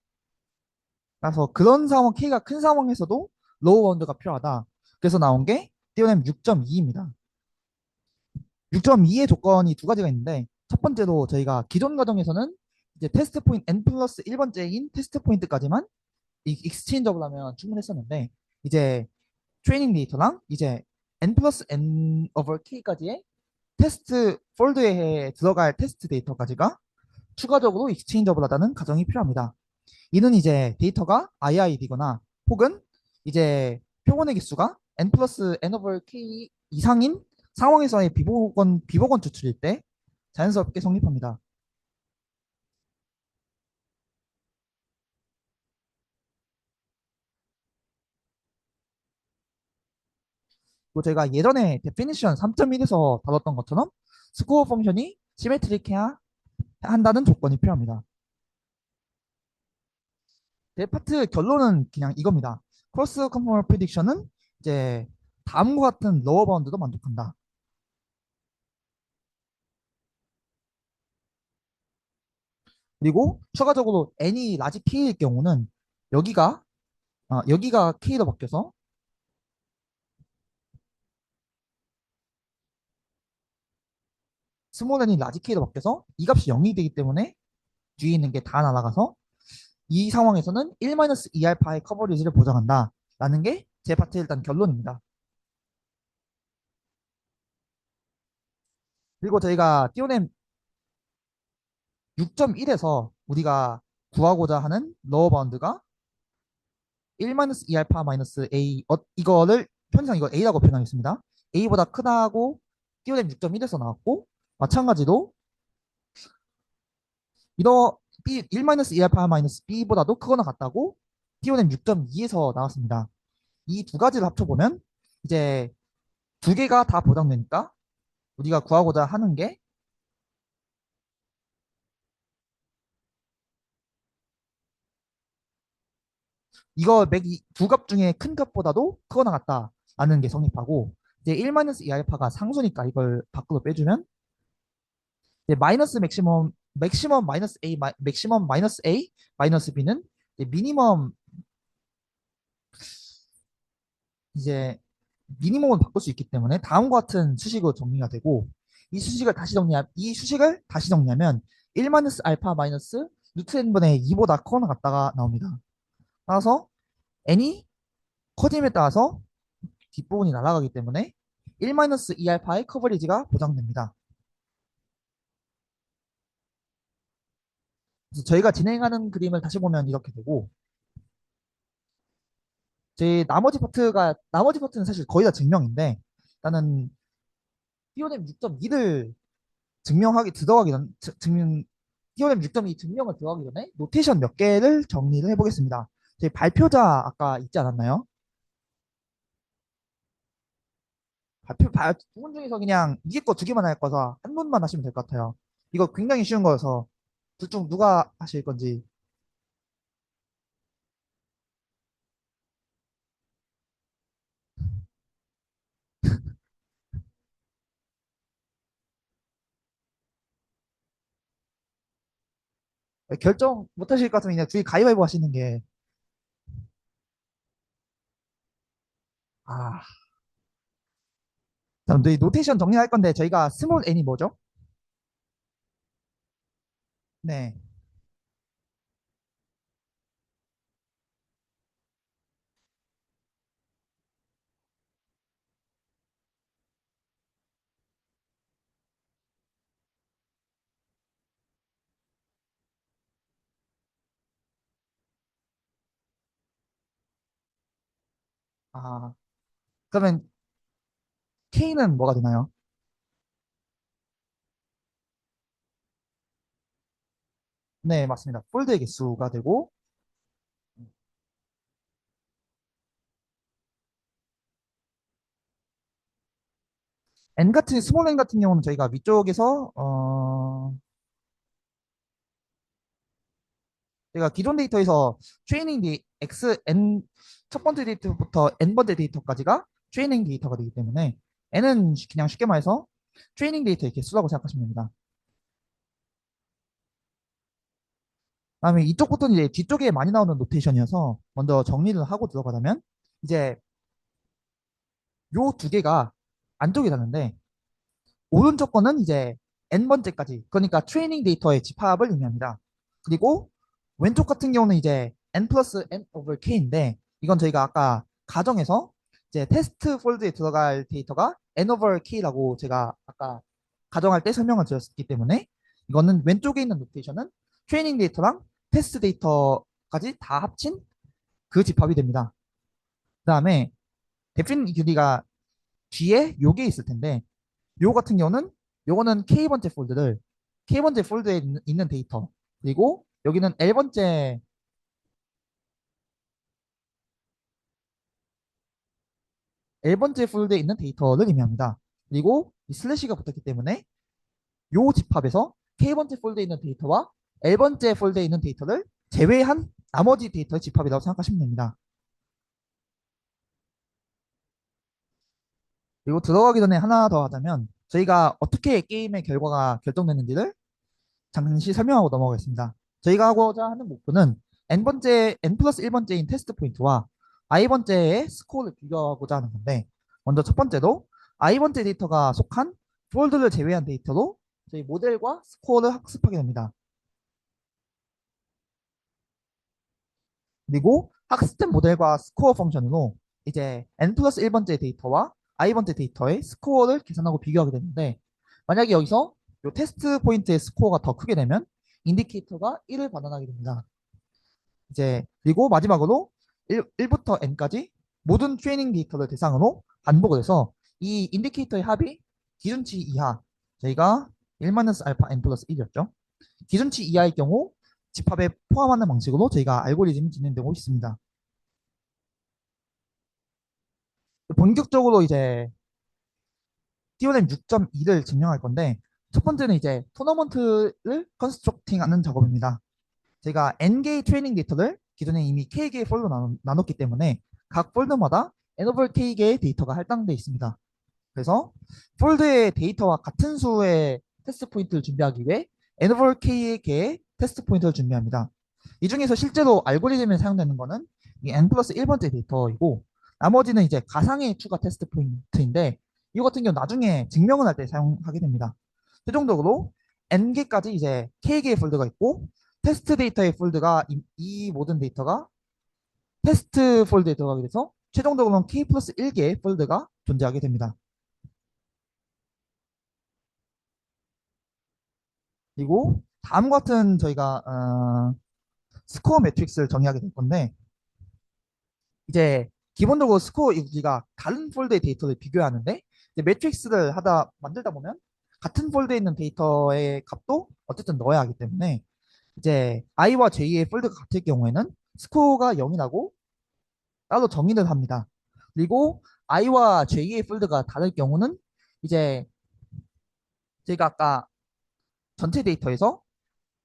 Speaker 2: 그래서 그런 상황 K가 큰 상황에서도 로어 바운드가 필요하다. 그래서 나온 게 TOM 6.2입니다. 6.2의 조건이 두 가지가 있는데 첫 번째로 저희가 기존 과정에서는 이제 테스트 포인트 n 플러스 1번째인 테스트 포인트까지만 익스체인저블 하면 충분했었는데 이제 트레이닝 데이터랑 이제 n 플러스 n over k까지의 테스트 폴드에 들어갈 테스트 데이터까지가 추가적으로 익스체인저블하다는 가정이 필요합니다. 이는 이제 데이터가 IID거나 혹은 이제 표본의 개수가 n 플러스 n over k 이상인 상황에서의 비보건 추출일 때 자연스럽게 성립합니다. 그리고 제가 예전에 데피니션 3.1에서 다뤘던 것처럼 스코어 펑션이 시메트릭해야 한다는 조건이 필요합니다. 제 파트 결론은 그냥 이겁니다. 크로스 컨포멀 프리딕션은 이제 다음과 같은 로어 바운드도 만족한다. 그리고 추가적으로 n이 라지 k일 경우는 여기가 여기가 k로 바뀌어서 스몰 n이 라지 k로 바뀌어서 이 값이 0이 되기 때문에 뒤에 있는 게 다 날아가서 이 상황에서는 1-2 알파의 커버리지를 보장한다 라는 게 제 파트의 일단 결론입니다. 그리고 저희가 띄어낸 6.1에서 우리가 구하고자 하는 로어 바운드가 1-2 알파 마이너스 A 이거를 편의상 이거 A라고 표현하겠습니다. A보다 크다고 띄어낸 6.1에서 나왔고 마찬가지로 이더 B 1-2 알파 마이너스 B보다도 크거나 같다고 띄어낸 6.2에서 나왔습니다. 이 두 가지를 합쳐보면 이제 두 개가 다 보장되니까 우리가 구하고자 하는 게 이거 맥두 값 중에 큰 값보다도 크거나 같다라는 게 성립하고 이제 1-2 알파가 상수니까 이걸 밖으로 빼주면 이제 마이너스 맥시멈 마이너스 A 맥시멈 마이너스 A 마이너스 B는 이제 이제 미니멈을 바꿀 수 있기 때문에 다음과 같은 수식으로 정리가 되고 이 수식을 다시 정리하면 1 알파 마이너스 루트 n분의 2보다 커나 같다가 나옵니다. 따라서 n이 커짐에 따라서 뒷부분이 날아가기 때문에 1 2알파의 커버리지가 보장됩니다. 그래서 저희가 진행하는 그림을 다시 보면 이렇게 되고 제 나머지 파트는 사실 거의 다 증명인데 나는 티오렘 6.2를 증명하기 들어가기 전 증명 티오렘 6.2 증명을 들어가기 전에 노테이션 몇 개를 정리를 해보겠습니다. 제 발표자 아까 있지 않았나요? 두 분 중에서 그냥 이게 거 두 개만 할 거서 한 분만 하시면 될 것 같아요. 이거 굉장히 쉬운 거여서 둘 중 누가 하실 건지 결정 못 하실 것 같으면 그냥 둘이 가위바위보 하시는 게 아, 그럼 저희 노테이션 정리할 건데 저희가 스몰 n이 뭐죠? 네. 아, 그러면 K는 뭐가 되나요? 네, 맞습니다. 폴드의 개수가 되고 스몰 n 같은 경우는 저희가 위쪽에서 저희가 기존 데이터에서 첫 번째 데이터부터 n번째 데이터까지가 트레이닝 데이터가 되기 때문에 n은 그냥 쉽게 말해서 트레이닝 데이터의 개수라고 생각하시면 됩니다. 그다음에 이쪽부터는 이제 뒤쪽에 많이 나오는 노테이션이어서 먼저 정리를 하고 들어가자면 이제 요 두 개가 안쪽에 가는데 오른쪽 거는 이제 n번째까지 그러니까 트레이닝 데이터의 집합을 의미합니다. 그리고 왼쪽 같은 경우는 이제 n 플러스 n over k인데 이건 저희가 아까 가정에서 이제 테스트 폴드에 들어갈 데이터가 n over k라고 제가 아까 가정할 때 설명을 드렸기 때문에 이거는 왼쪽에 있는 노테이션은 트레이닝 데이터랑 테스트 데이터까지 다 합친 그 집합이 됩니다. 그 다음에 데피니트가 뒤에 요게 있을 텐데 요 같은 경우는 요거는 K번째 폴드를 K번째 폴드에 있는 데이터 그리고 여기는 L번째 폴드에 있는 데이터를 의미합니다. 그리고 이 슬래시가 붙었기 때문에 요 집합에서 K번째 폴드에 있는 데이터와 L번째 폴드에 있는 데이터를 제외한 나머지 데이터의 집합이라고 생각하시면 됩니다. 그리고 들어가기 전에 하나 더 하자면 저희가 어떻게 게임의 결과가 결정되는지를 잠시 설명하고 넘어가겠습니다. 저희가 하고자 하는 목표는 n 플러스 1번째인 테스트 포인트와 i번째의 스코어를 비교하고자 하는 건데 먼저 첫 번째로 i번째 데이터가 속한 폴드를 제외한 데이터로 저희 모델과 스코어를 학습하게 됩니다. 그리고 학습된 모델과 스코어 펑션으로 이제 n 플러스 1번째 데이터와 i번째 데이터의 스코어를 계산하고 비교하게 되는데 만약에 여기서 이 테스트 포인트의 스코어가 더 크게 되면 인디케이터가 1을 반환하게 됩니다. 이제 그리고 마지막으로 1부터 n까지 모든 트레이닝 데이터를 대상으로 반복을 해서 이 인디케이터의 합이 기준치 이하 저희가 1-알파 n 플러스 1이었죠. 기준치 이하의 경우 집합에 포함하는 방식으로 저희가 알고리즘이 진행되고 있습니다. 본격적으로 이제 TOM 6.2를 증명할 건데 첫 번째는 이제 토너먼트를 컨스트럭팅하는 작업입니다. 제가 N개의 트레이닝 데이터를 기존에 이미 K개의 폴더로 나눴기 때문에 각 폴더마다 N 오버 K개의 데이터가 할당되어 있습니다. 그래서 폴드의 데이터와 같은 수의 테스트 포인트를 준비하기 위해 N 오버 K개의 테스트 포인트를 준비합니다. 이 중에서 실제로 알고리즘에 사용되는 거는 이 N 플러스 1번째 데이터이고 나머지는 이제 가상의 추가 테스트 포인트인데 이 같은 경우 나중에 증명을 할 때 사용하게 됩니다. 최종적으로 N개까지 이제 K개의 폴드가 있고 테스트 데이터의 폴드가 이 모든 데이터가 테스트 폴드에 들어가게 돼서 최종적으로는 K 플러스 1개의 폴드가 존재하게 됩니다. 그리고 다음과 같은 저희가 스코어 매트릭스를 정의하게 될 건데 이제 기본적으로 스코어 우리가 다른 폴더의 데이터를 비교하는데 이제 매트릭스를 만들다 보면 같은 폴더에 있는 데이터의 값도 어쨌든 넣어야 하기 때문에 이제 i와 j의 폴드가 같을 경우에는 스코어가 0이라고 따로 정의를 합니다. 그리고 i와 j의 폴드가 다를 경우는 이제 제가 아까 전체 데이터에서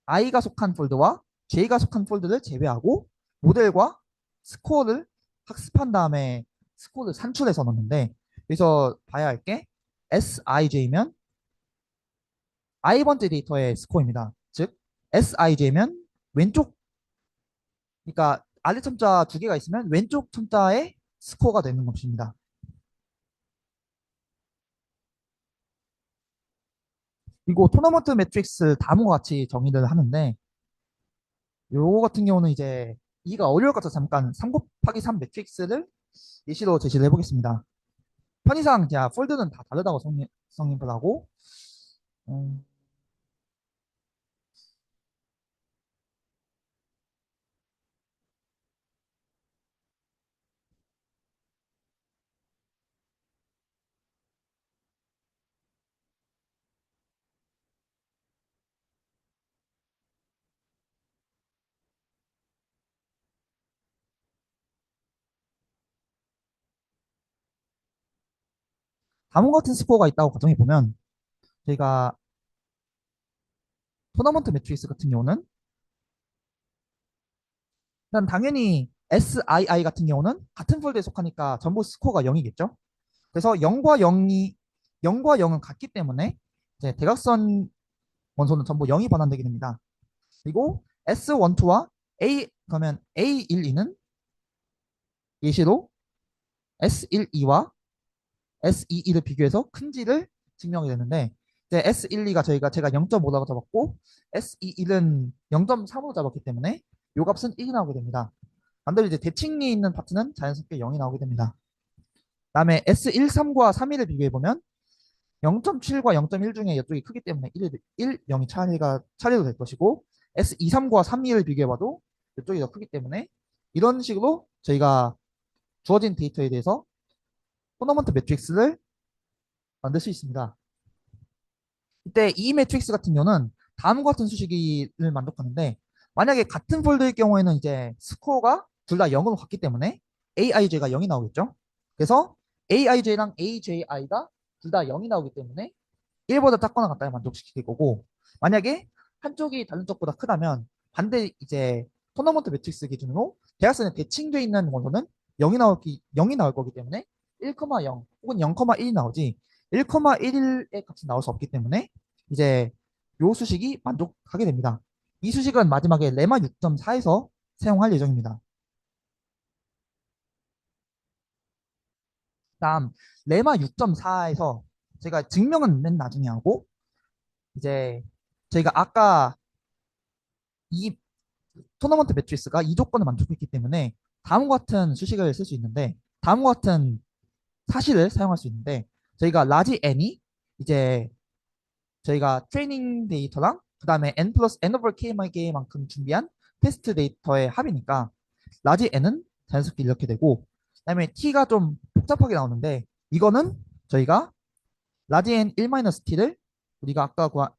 Speaker 2: i가 속한 폴드와 j가 속한 폴드를 제외하고 모델과 스코어를 학습한 다음에 스코어를 산출해서 넣는데 여기서 봐야 할 게 SIJ면 i번째 데이터의 스코어입니다. 즉 SIJ면 왼쪽 그러니까 아래 첨자 두 개가 있으면 왼쪽 첨자의 스코어가 되는 것입니다. 그리고 토너먼트 매트릭스 다음과 같이 정의를 하는데 요거 같은 경우는 이제 이가 어려울 것 같아서 잠깐 3 곱하기 3 매트릭스를 예시로 제시를 해보겠습니다. 편의상 제가 폴드는 다 다르다고 성립을 하고 음, 다음과 같은 스코어가 있다고 가정해보면 저희가 토너먼트 매트릭스 같은 경우는 일단 당연히 SII 같은 경우는 같은 폴드에 속하니까 전부 스코어가 0이겠죠. 그래서 0과 0은 같기 때문에 이제 대각선 원소는 전부 0이 반환되게 됩니다. 그리고 S12와 그러면 A12는 예시로 S12와 S22를 비교해서 큰지를 증명이 되는데 이제 S12가 제가 0.5라고 잡았고 S21은 0.3으로 잡았기 때문에 요 값은 1이 나오게 됩니다. 반대로 이제 대칭이 있는 파트는 자연스럽게 0이 나오게 됩니다. 다음에 S13과 32를 비교해 보면 0.7과 0.1 중에 이쪽이 크기 때문에 1, 0이 차례도 될 것이고 S23과 32를 비교해봐도 이쪽이 더 크기 때문에 이런 식으로 저희가 주어진 데이터에 대해서 토너먼트 매트릭스를 만들 수 있습니다. 이때 이 매트릭스 같은 경우는 다음과 같은 수식을 만족하는데 만약에 같은 폴드일 경우에는 이제 스코어가 둘 다 0으로 같기 때문에 AIJ가 0이 나오겠죠. 그래서 AIJ랑 AJI가 둘 다 0이 나오기 때문에 1보다 작거나 같다를 만족시킬 거고 만약에 한쪽이 다른 쪽보다 크다면 반대 이제 토너먼트 매트릭스 기준으로 대각선에 대칭되어 있는 원소는 0이 나올 거기 때문에 1,0 혹은 0,1이 나오지 1,1의 값이 나올 수 없기 때문에 이제 요 수식이 만족하게 됩니다. 이 수식은 마지막에 레마 6.4에서 사용할 예정입니다. 다음 레마 6.4에서 제가 증명은 맨 나중에 하고 이제 저희가 아까 이 토너먼트 매트리스가 이 조건을 만족했기 때문에 다음과 같은 수식을 쓸 수 있는데 다음과 같은 사실을 사용할 수 있는데 저희가 라지 n이 이제 저희가 트레이닝 데이터랑 그 다음에 n 플러스 n 오버 k만큼 준비한 테스트 데이터의 합이니까 라지 n은 자연스럽게 이렇게 되고 그 다음에 t가 좀 복잡하게 나오는데 이거는 저희가 라지 n 1-t를 우리가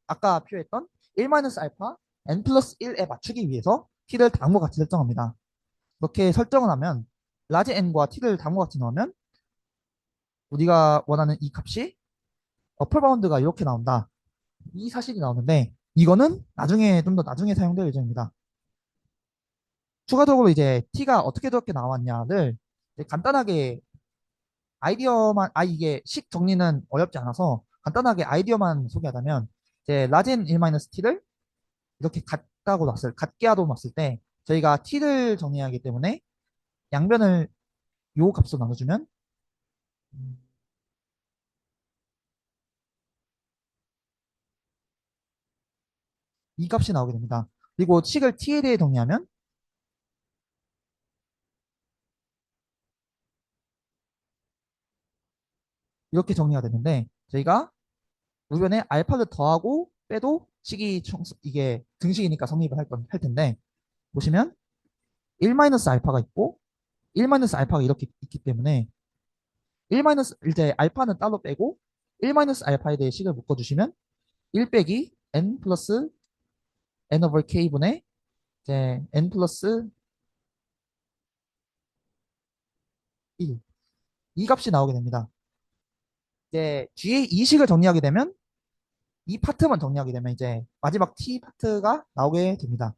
Speaker 2: 아까 표했던 1-알파 n 플러스 1에 맞추기 위해서 t를 다음과 같이 설정합니다. 이렇게 설정을 하면 라지 n과 t를 다음과 같이 넣으면 우리가 원하는 이 값이 어플 바운드가 이렇게 나온다. 이 사실이 나오는데 이거는 나중에 좀 더 나중에 사용될 예정입니다. 추가적으로 이제 t가 어떻게 저렇게 나왔냐를 이제 간단하게 아이디어만 이게 식 정리는 어렵지 않아서 간단하게 아이디어만 소개하자면 이제 라젠 1-t를 이렇게 같게 하도 놨을 때 저희가 t를 정의하기 때문에 양변을 요 값으로 나눠주면 이 값이 나오게 됩니다. 그리고 식을 t에 대해 정의하면 이렇게 정리가 되는데 저희가 우변에 알파를 더하고 빼도 식이 이게 등식이니까 성립을 할 텐데 보시면 1-알파가 있고 1-알파가 이렇게 있기 때문에 1 이제 알파는 따로 빼고 1-알파에 대해 식을 묶어주시면 1 빼기 n 플러스 n over k분의 이제 n 플러스 1 이 값이 나오게 됩니다. 이제 뒤에 이 식을 정리하게 되면 이 파트만 정리하게 되면 이제 마지막 t 파트가 나오게 됩니다.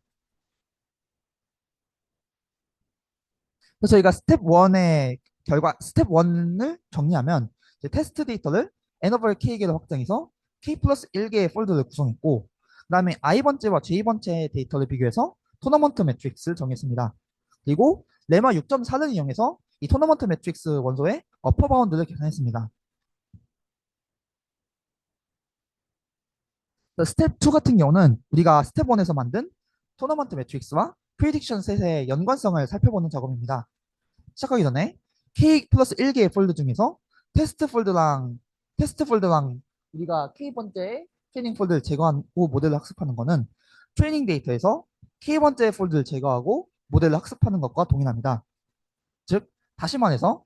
Speaker 2: 그래서 저희가 스텝 1을 정리하면 이제 테스트 데이터를 n over k개로 확장해서 k 플러스 1개의 폴더를 구성했고 그 다음에 i번째와 j번째 데이터를 비교해서 토너먼트 매트릭스를 정했습니다. 그리고 레마 6.4를 이용해서 이 토너먼트 매트릭스 원소의 어퍼 바운드를 계산했습니다. 스텝 2 같은 경우는 우리가 스텝 1에서 만든 토너먼트 매트릭스와 프리딕션 셋의 연관성을 살펴보는 작업입니다. 시작하기 전에 K 플러스 1개의 폴드 중에서 테스트 폴드랑 우리가 K번째 트레이닝 폴드를 제거하고 모델을 학습하는 거는 트레이닝 데이터에서 K번째 폴드를 제거하고 모델을 학습하는 것과 동일합니다. 즉 다시 말해서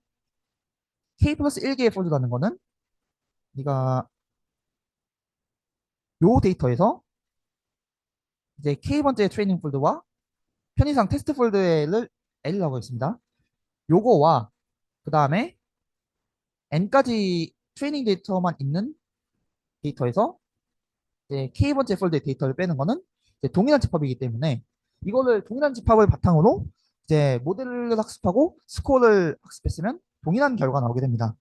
Speaker 2: K 플러스 1개의 폴드라는 거는 우리가 요 데이터에서 이제 K번째 트레이닝 폴드와 편의상 테스트 폴드를 L이라고 했습니다. 요거와 그 다음에 N까지 트레이닝 데이터만 있는 데이터에서 이제 K번째 폴드의 데이터를 빼는 거는 이제 동일한 집합이기 때문에 이거를 동일한 집합을 바탕으로 이제 모델을 학습하고 스코어를 학습했으면 동일한 결과가 나오게 됩니다.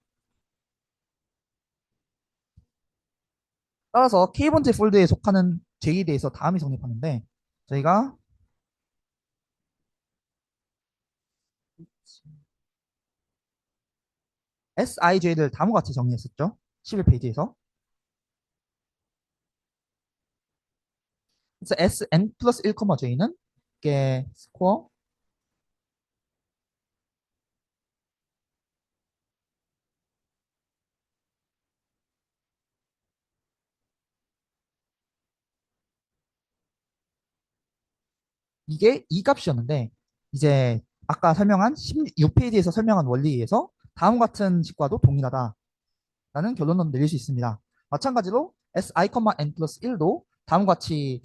Speaker 2: 따라서 K번째 폴드에 속하는 J에 대해서 다음이 성립하는데 저희가 SIJ를 다음과 같이 정리했었죠. 11페이지에서. 그래서 SN 플러스 1, J는 이게 스코어 이게 이 값이었는데 이제 아까 설명한 16페이지에서 설명한 원리에 의해서 다음 같은 식과도 동일하다라는 결론을 내릴 수 있습니다. 마찬가지로 si, n 플러스 1도 다음과 같이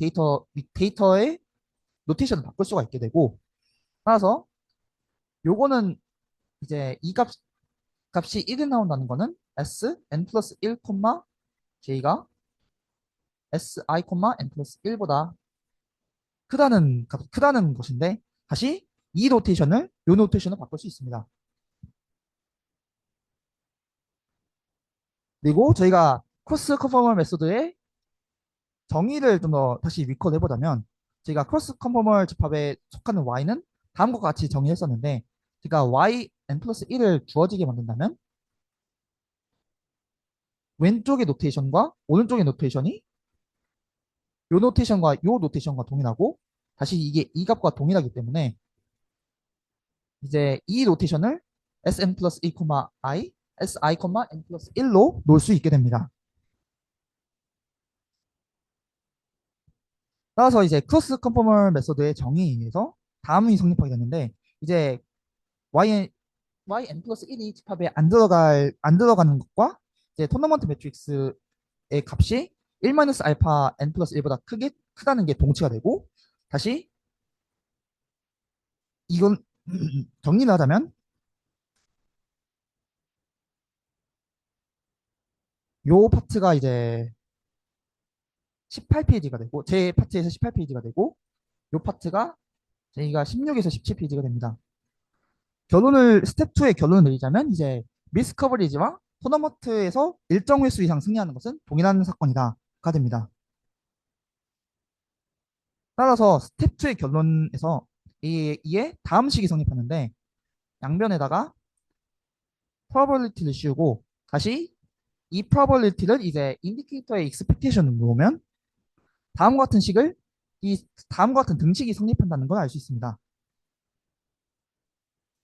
Speaker 2: 데이터의 노테이션을 바꿀 수가 있게 되고 따라서 요거는 이제 이 값이 1이 나온다는 거는 s n 플러스 1, j가 si, n 플러스 1보다 크다는 것인데 다시 이 노테이션을 요 노테이션으로 바꿀 수 있습니다. 그리고 저희가 크로스 컨포멀 메소드의 정의를 좀 더 다시 리콜 해보자면 저희가 크로스 컨포멀 집합에 속하는 y는 다음과 같이 정의했었는데 제가 y n 플러스 1을 주어지게 만든다면 왼쪽의 노테이션과 오른쪽의 노테이션이 요 노테이션과 동일하고 다시 이게 이 값과 동일하기 때문에 이제 이 노테이션을 sn 플러스 1, i, si, n 플러스 1로 놓을 수 있게 됩니다. 따라서 이제 크로스 컨포멀 메소드의 정의에 의해서 다음이 성립하게 되는데 이제 yn 플러스 1이 집합에 안 들어가는 것과 이제 토너먼트 매트릭스의 값이 1 마이너스 알파 n 플러스 1보다 크다는 게 동치가 되고 다시 이건 정리를 하자면 요 파트가 이제 18페이지가 되고 제 파트에서 18페이지가 되고 요 파트가 저희가 16에서 17페이지가 됩니다. 스텝 2의 결론을 내리자면 이제 미스 커버리지와 토너먼트에서 일정 횟수 이상 승리하는 것은 동일한 사건이다가 됩니다. 따라서 스텝 2의 결론에서 이에 다음 식이 성립하는데 양변에다가 probability를 씌우고 다시 이 probability를 이제 인디케이터의 expectation을 놓으면 다음과 같은 식을 다음과 같은 등식이 성립한다는 걸 알 수 있습니다.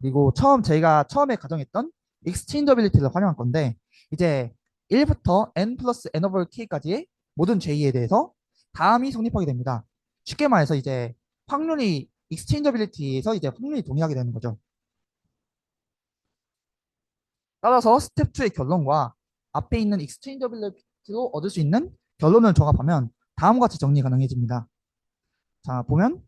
Speaker 2: 그리고 저희가 처음에 가정했던 exchangeability를 활용할 건데 이제 1부터 n 플러스 n over k까지의 모든 J에 대해서 다음이 성립하게 됩니다. 쉽게 말해서 이제 확률이 exchangeability에서 이제 확률이 동일하게 되는 거죠. 따라서 스텝 2의 결론과 앞에 있는 exchangeability로 얻을 수 있는 결론을 종합하면 다음과 같이 정리 가능해집니다. 자, 보면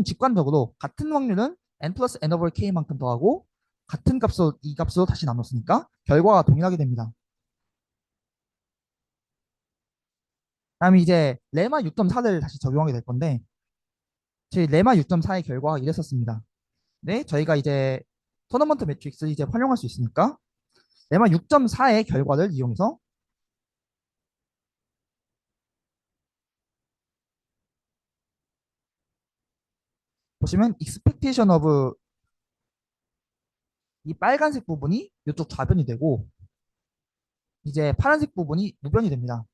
Speaker 2: 직관적으로 같은 확률은 n 플러스 n over k만큼 더하고 같은 값으로 이 값으로 다시 나눴으니까 결과가 동일하게 됩니다. 다음에 이제 레마 6.4를 다시 적용하게 될 건데 저희 레마 6.4의 결과가 이랬었습니다. 네, 저희가 이제 토너먼트 매트릭스 이제 활용할 수 있으니까 레마 6.4의 결과를 이용해서 보시면 expectation of 이 빨간색 부분이 이쪽 좌변이 되고 이제 파란색 부분이 우변이 됩니다.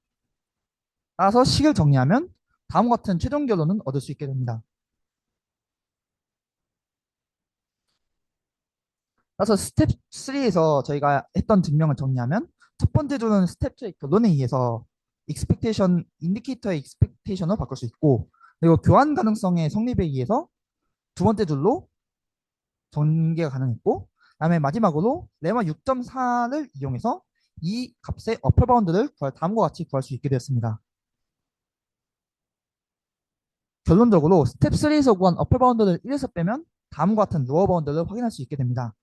Speaker 2: 따라서 식을 정리하면 다음과 같은 최종 결론은 얻을 수 있게 됩니다. 따라서 스텝 3에서 저희가 했던 증명을 정리하면 첫 번째 줄은 스텝 2의 결론에 의해서 인디케이터의 익스펙테이션을 바꿀 수 있고 그리고 교환 가능성의 성립에 의해서 두 번째 줄로 전개가 가능했고 그다음에 마지막으로 레마 6.4를 이용해서 이 값의 어퍼 바운드를 다음과 같이 구할 수 있게 되었습니다. 결론적으로 스텝 3에서 구한 어퍼 바운드를 1에서 빼면 다음과 같은 로어 바운드를 확인할 수 있게 됩니다.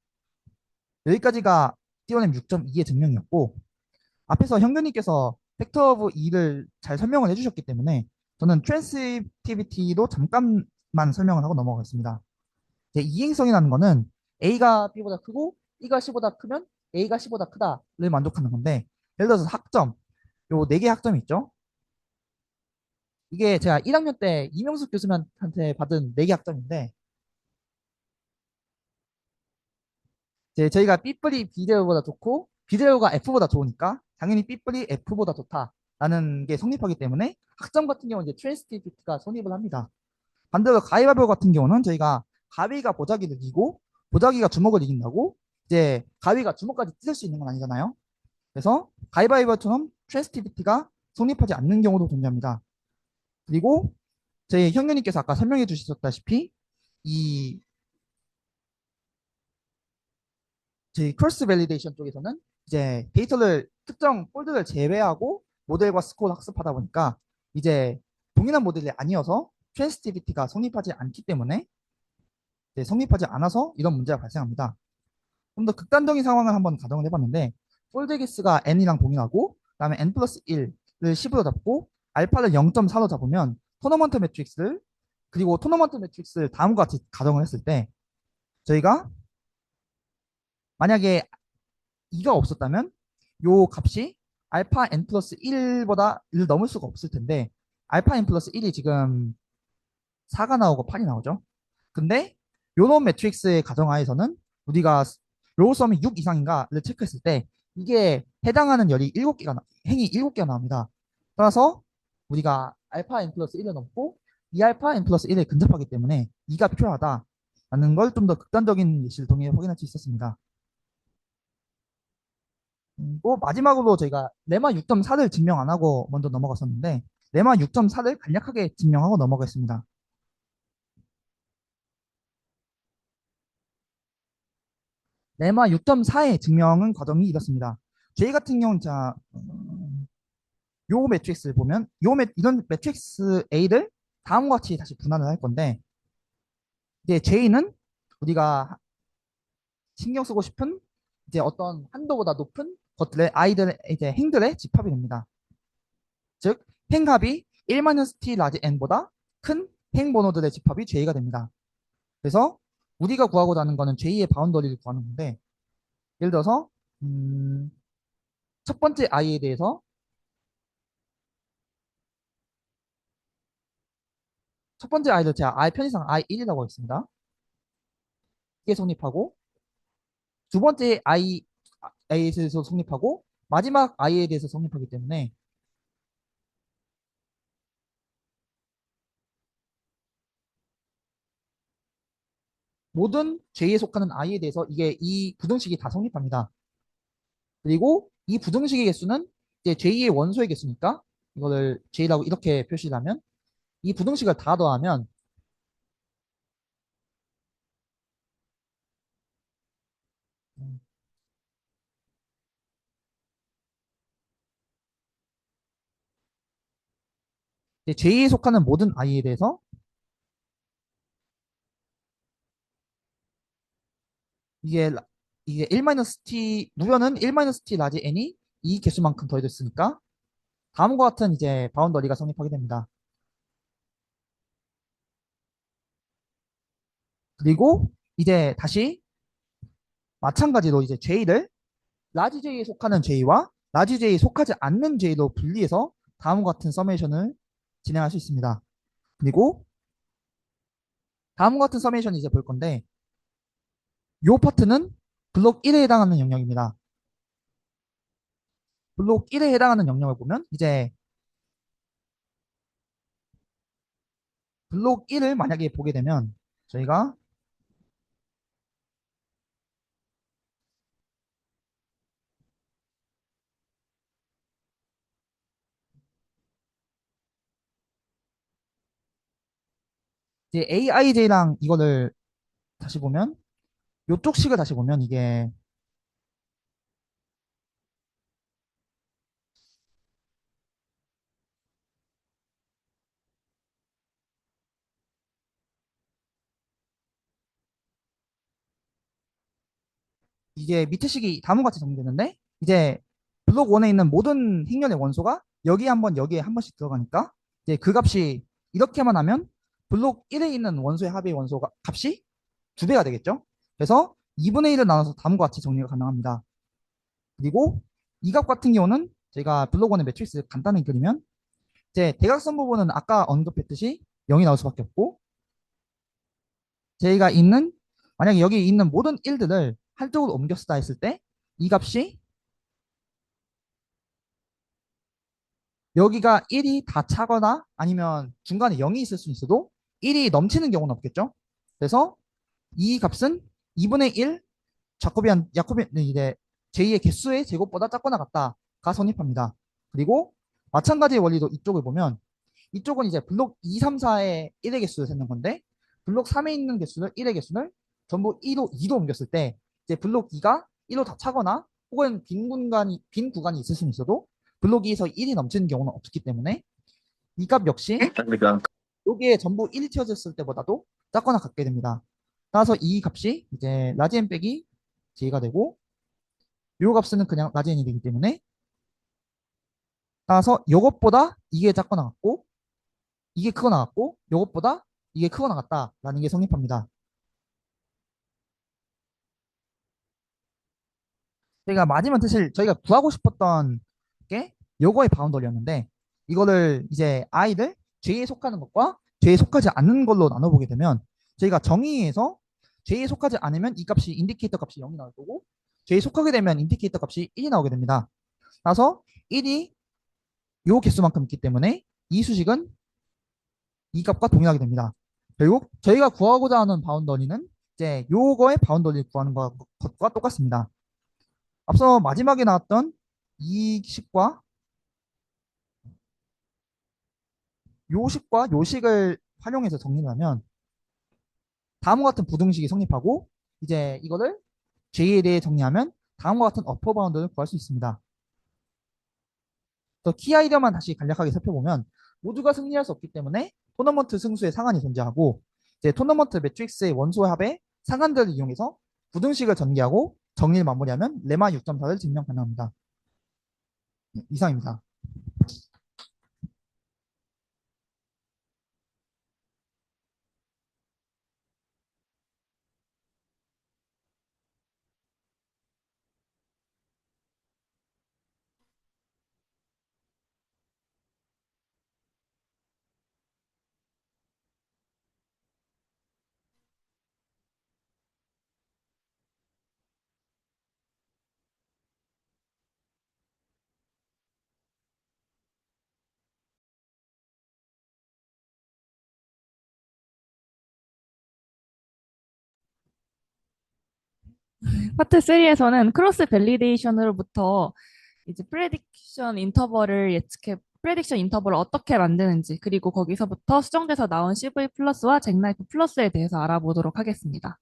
Speaker 2: 여기까지가 띄어냄 6.2의 증명이었고 앞에서 형규님께서 팩터 오브 2를 잘 설명을 해주셨기 때문에 저는 트랜스티비티도 잠깐만 설명을 하고 넘어가겠습니다. 이행성이라는 거는 A가 B보다 크고 B가 C보다 크면 A가 C보다 크다를 만족하는 건데 예를 들어서 학점 요 4개 학점이 있죠. 이게 제가 1학년 때 이명숙 교수님한테 받은 4개 학점인데 저희가 B뿔이 B제곱보다 좋고 B제곱가 F보다 좋으니까 당연히 B뿔이 F보다 좋다라는 게 성립하기 때문에 학점 같은 경우는 이제 트랜스티비티가 성립을 합니다. 반대로 가위바위보 같은 경우는 저희가 가위가 보자기를 이기고 보자기가 주먹을 이긴다고 이제 가위가 주먹까지 찢을 수 있는 건 아니잖아요. 그래서 가위바위보처럼 트랜스티비티가 성립하지 않는 경우도 존재합니다. 그리고 저희 형님께서 아까 설명해 주셨다시피 이 저희 크로스 밸리데이션 쪽에서는 이제 데이터를 특정 폴드를 제외하고 모델과 스코어를 학습하다 보니까 이제 동일한 모델이 아니어서 트랜스티비티가 성립하지 않기 때문에 이제 성립하지 않아서 이런 문제가 발생합니다. 좀 더 극단적인 상황을 한번 가정을 해봤는데 폴드 개수가 n이랑 동일하고 그다음에 n 플러스 1을 10으로 잡고 알파를 0.4로 잡으면 토너먼트 매트릭스를 그리고 토너먼트 매트릭스를 다음과 같이 가정을 했을 때 저희가 만약에 2가 없었다면 요 값이 알파 n 플러스 1보다 1을 넘을 수가 없을 텐데 알파 n 플러스 1이 지금 4가 나오고 8이 나오죠. 근데 요런 매트릭스의 가정하에서는 우리가 로우섬이 6 이상인가를 체크했을 때 이게 해당하는 열이 7개가 행이 7개가 나옵니다. 따라서 우리가 알파 n 플러스 1을 넘고 2알파 n 플러스 1에 근접하기 때문에 2가 필요하다라는 걸 좀 더 극단적인 예시를 통해 확인할 수 있었습니다. 그리고 마지막으로 저희가 레마 6.4를 증명 안 하고 먼저 넘어갔었는데 레마 6.4를 간략하게 증명하고 넘어가겠습니다. 레마 6.4의 증명은 과정이 이렇습니다. 저희 같은 경우는 요 매트릭스를 보면 이런 매트릭스 A를 다음과 같이 다시 분할을 할 건데 이제 J는 우리가 신경 쓰고 싶은 이제 어떤 한도보다 높은 것들의 아이들 이제 행들의 집합이 됩니다. 즉 행합이 1-t 라지 n보다 큰 행번호들의 집합이 J가 됩니다. 그래서 우리가 구하고자 하는 거는 J의 바운더리를 구하는 건데 예를 들어서 첫 번째 i에 대해서 첫 번째 i를 제가 i 편의상 i1이라고 했습니다. 이게 성립하고 두 번째 i에 대해서 성립하고 마지막 i에 대해서 성립하기 때문에 모든 J에 속하는 i에 대해서 이게 이 부등식이 다 성립합니다. 그리고 이 부등식의 개수는 이제 J의 원소의 개수니까 이거를 J라고 이렇게 표시를 하면 이 부등식을 다 더하면 이제 J에 속하는 모든 i에 대해서 이게 이게 1-t 무려는 1-t 라지 n이 이 개수만큼 더해졌으니까 다음과 같은 이제 바운더리가 성립하게 됩니다. 그리고 이제 다시 마찬가지로 이제 J를 라지 J에 속하는 J와 라지 J에 속하지 않는 J로 분리해서 다음과 같은 서메이션을 진행할 수 있습니다. 그리고 다음과 같은 서메이션을 이제 볼 건데 이 파트는 블록 1에 해당하는 영역입니다. 블록 1에 해당하는 영역을 보면 이제 블록 1을 만약에 보게 되면 저희가 이제 AIJ랑 이거를 다시 보면 이쪽 식을 다시 보면 이게 밑에 식이 다음과 같이 정리되는데 이제 블록 1에 있는 모든 행렬의 원소가 여기에 한 번씩 들어가니까 이제 그 값이 이렇게만 하면 블록 1에 있는 원소의 합의 원소가 값이 2배가 되겠죠. 그래서 2분의 1을 나눠서 다음과 같이 정리가 가능합니다. 그리고 이 값 같은 경우는 제가 블록 1의 매트릭스를 간단히 그리면 이제 대각선 부분은 아까 언급했듯이 0이 나올 수밖에 없고 저희가 있는 만약에 여기 있는 모든 1들을 한쪽으로 옮겨 쓰다 했을 때 이 값이 여기가 1이 다 차거나 아니면 중간에 0이 있을 수 있어도 1이 넘치는 경우는 없겠죠. 그래서 이 값은 2분의 1 야코비안 이제 제2의 개수의 제곱보다 작거나 같다가 성립합니다. 그리고 마찬가지의 원리도 이쪽을 보면 이쪽은 이제 블록 2, 3, 4의 1의 개수를 세는 건데 블록 3에 있는 개수를 1의 개수를 전부 2로 옮겼을 때 이제 블록 2가 1로 다 차거나 혹은 빈 구간이 있을 수는 있어도 블록 2에서 1이 넘치는 경우는 없기 때문에 이 값 역시 여기에 전부 1이 튀어졌을 때보다도 작거나 같게 됩니다. 따라서 이 값이 이제 라지 n 빼기 j가 되고 요 값은 그냥 라지 n이 되기 때문에 따라서 요것보다 이게 작거나 같고 이게 크거나 같고 요것보다 이게 크거나 같다라는 게 성립합니다. 저희가 맞으면 사실 저희가 구하고 싶었던 게 요거의 바운더리였는데 이거를 이제 i를 j에 속하는 것과 j에 속하지 않는 걸로 나눠보게 되면 저희가 정의에서 j에 속하지 않으면 이 값이 인디케이터 값이 0이 나올 거고 j에 속하게 되면 인디케이터 값이 1이 나오게 됩니다. 따라서 1이 요 개수만큼 있기 때문에 이 수식은 이 값과 동일하게 됩니다. 결국 저희가 구하고자 하는 바운더리는 이제 요거의 바운더리를 구하는 것과 똑같습니다. 앞서 마지막에 나왔던 이 식과 요식과 요식을 활용해서 정리를 하면 다음과 같은 부등식이 성립하고 이제 이거를 J에 대해 정리하면 다음과 같은 어퍼 바운드를 구할 수 있습니다. 또 키 아이디어만 다시 간략하게 살펴보면 모두가 승리할 수 없기 때문에 토너먼트 승수의 상한이 존재하고 이제 토너먼트 매트릭스의 원소의 합의 상한들을 이용해서 부등식을 전개하고 정리를 마무리하면 레마 6.4를 증명 가능합니다. 네, 이상입니다.
Speaker 3: 파트 3에서는 크로스 밸리데이션으로부터 이제 프레딕션 인터벌을 어떻게 만드는지, 그리고 거기서부터 수정돼서 나온 CV 플러스와 잭나이프 플러스에 대해서 알아보도록 하겠습니다.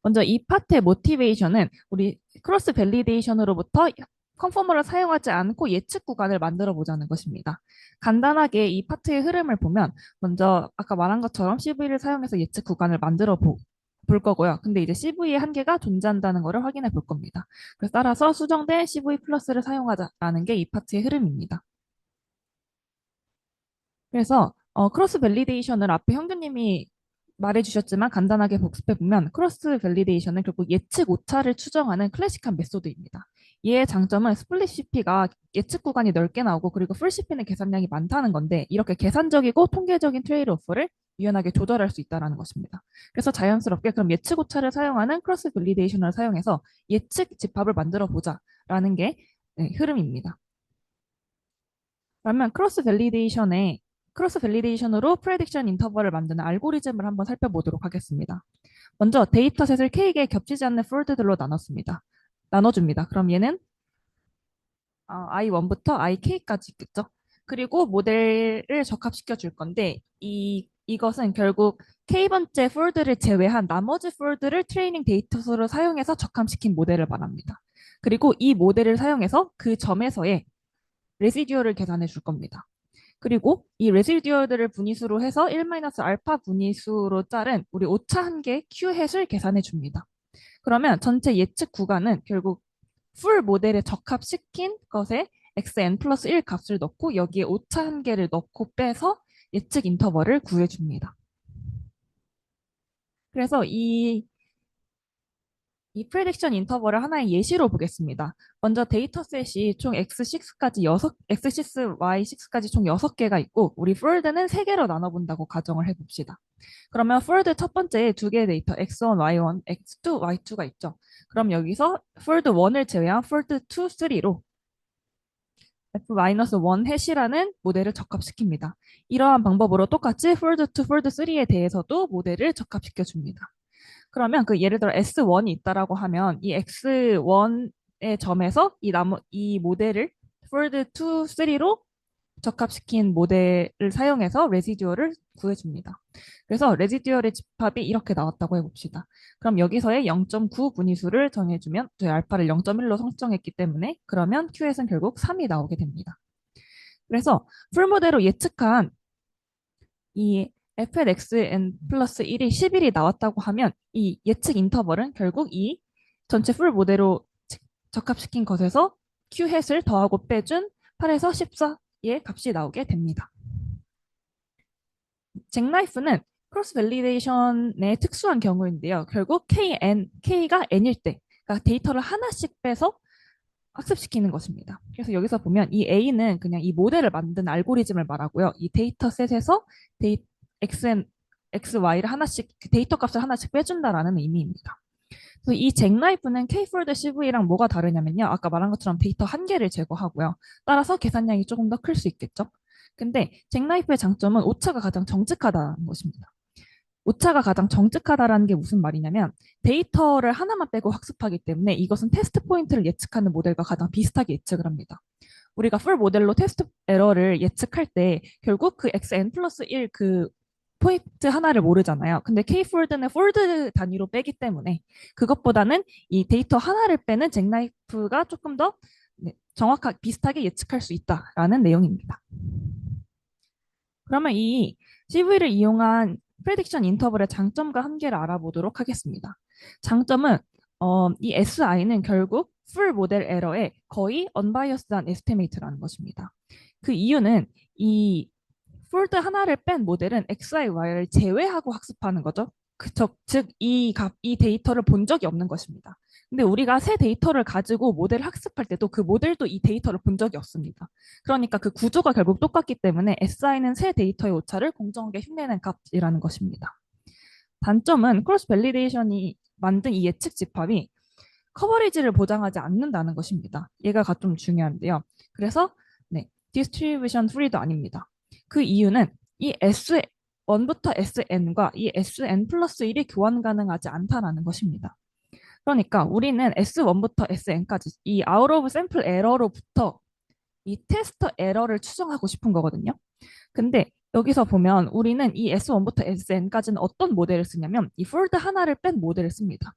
Speaker 3: 먼저 이 파트의 모티베이션은 우리 크로스 밸리데이션으로부터 컨포머를 사용하지 않고 예측 구간을 만들어 보자는 것입니다. 간단하게 이 파트의 흐름을 보면 먼저 아까 말한 것처럼 CV를 사용해서 예측 구간을 볼 거고요. 근데 이제 CV의 한계가 존재한다는 것을 확인해 볼 겁니다. 그래서 따라서 수정된 CV 플러스를 사용하자라는 게 이 파트의 흐름입니다. 그래서 크로스 밸리데이션을 앞에 형규님이 말해주셨지만 간단하게 복습해보면 크로스 밸리데이션은 결국 예측 오차를 추정하는 클래식한 메소드입니다. 얘의 장점은 스플릿 CP가 예측 구간이 넓게 나오고 그리고 풀 CP는 계산량이 많다는 건데 이렇게 계산적이고 통계적인 트레이드오프를 유연하게 조절할 수 있다는 것입니다. 그래서 자연스럽게 그럼 예측 오차를 사용하는 크로스 밸리데이션을 사용해서 예측 집합을 만들어 보자라는 게 흐름입니다. 그러면 크로스 밸리데이션으로 프레딕션 인터벌을 만드는 알고리즘을 한번 살펴보도록 하겠습니다. 먼저 데이터셋을 K개에 겹치지 않는 폴드들로 나눠줍니다. 그럼 얘는 I1부터 IK까지 있겠죠. 그리고 모델을 적합시켜 줄 건데 이것은 결국 K번째 폴드를 제외한 나머지 폴드를 트레이닝 데이터수로 사용해서 적합시킨 모델을 말합니다. 그리고 이 모델을 사용해서 그 점에서의 레시듀얼을 계산해 줄 겁니다. 그리고 이 레시듀얼들을 분위수로 해서 1-알파 분위수로 자른 우리 오차 한계 Q햇을 계산해 줍니다. 그러면 전체 예측 구간은 결국 풀 모델에 적합시킨 것에 xn 플러스 1 값을 넣고 여기에 오차 한계를 넣고 빼서 예측 인터벌을 구해줍니다. 그래서 이 프레딕션 인터벌을 하나의 예시로 보겠습니다. 먼저 데이터셋이 총 X6까지 X6, Y6까지 총 6개가 있고 우리 폴드는 3개로 나눠본다고 가정을 해봅시다. 그러면 폴드 첫 번째에 2개의 데이터 X1, Y1, X2, Y2가 있죠. 그럼 여기서 폴드 1을 제외한 폴드 2, 3로 F-1 해시라는 모델을 적합시킵니다. 이러한 방법으로 똑같이 폴드 2, 폴드 3에 대해서도 모델을 적합시켜줍니다. 그러면 그 예를 들어 S1이 있다라고 하면 이 X1의 점에서 이 모델을 폴드 2, 3로 적합시킨 모델을 사용해서 레지듀얼을 구해줍니다. 그래서 레지듀얼의 집합이 이렇게 나왔다고 해봅시다. 그럼 여기서의 0.9 분위수를 정해주면 저희 알파를 0.1로 설정했기 때문에 그러면 Q햇은 결국 3이 나오게 됩니다. 그래서 풀모델로 예측한 이 fn 플러스 1이 11이 나왔다고 하면 이 예측 인터벌은 결국 이 전체 풀 모델로 적합시킨 것에서 Q햇을 더하고 빼준 8에서 14의 값이 나오게 됩니다. 잭나이프는 크로스 밸리데이션의 특수한 경우인데요. 결국 K가 N일 때, 그러니까 데이터를 하나씩 빼서 학습시키는 것입니다. 그래서 여기서 보면 이 A는 그냥 이 모델을 만든 알고리즘을 말하고요. 이 데이터셋에서 XN, XY를 하나씩, 데이터 값을 하나씩 빼준다라는 의미입니다. 그래서 이 잭나이프는 K폴드 CV랑 뭐가 다르냐면요. 아까 말한 것처럼 데이터 한 개를 제거하고요. 따라서 계산량이 조금 더 클 수 있겠죠. 근데 잭나이프의 장점은 오차가 가장 정직하다는 것입니다. 오차가 가장 정직하다라는 게 무슨 말이냐면 데이터를 하나만 빼고 학습하기 때문에 이것은 테스트 포인트를 예측하는 모델과 가장 비슷하게 예측을 합니다. 우리가 풀 모델로 테스트 에러를 예측할 때 결국 그 xn 플러스 1 그 포인트 하나를 모르잖아요. 근데 K폴드는 폴드 단위로 빼기 때문에 그것보다는 이 데이터 하나를 빼는 잭나이프가 조금 더 정확하게 비슷하게 예측할 수 있다라는 내용입니다. 그러면 이 CV를 이용한 프레딕션 인터벌의 장점과 한계를 알아보도록 하겠습니다. 장점은 이 SI는 결국 풀 모델 에러의 거의 unbiased한 에스티메이트라는 것입니다. 그 이유는 이 폴드 하나를 뺀 모델은 XI, Y를 제외하고 학습하는 거죠. 즉, 이 데이터를 본 적이 없는 것입니다. 근데 우리가 새 데이터를 가지고 모델을 학습할 때도 그 모델도 이 데이터를 본 적이 없습니다. 그러니까 그 구조가 결국 똑같기 때문에 SI는 새 데이터의 오차를 공정하게 흉내낸 값이라는 것입니다. 단점은 크로스 밸리데이션이 만든 이 예측 집합이 커버리지를 보장하지 않는다는 것입니다. 얘가 좀 중요한데요. 그래서 디스트리뷰션 프리도 아닙니다. 그 이유는 이 S1부터 SN과 이 SN 플러스 1이 교환 가능하지 않다라는 것입니다. 그러니까 우리는 S1부터 SN까지 이 아웃 오브 샘플 에러로부터 이 테스트 에러를 추정하고 싶은 거거든요. 근데 여기서 보면 우리는 이 S1부터 SN까지는 어떤 모델을 쓰냐면 이 폴드 하나를 뺀 모델을 씁니다.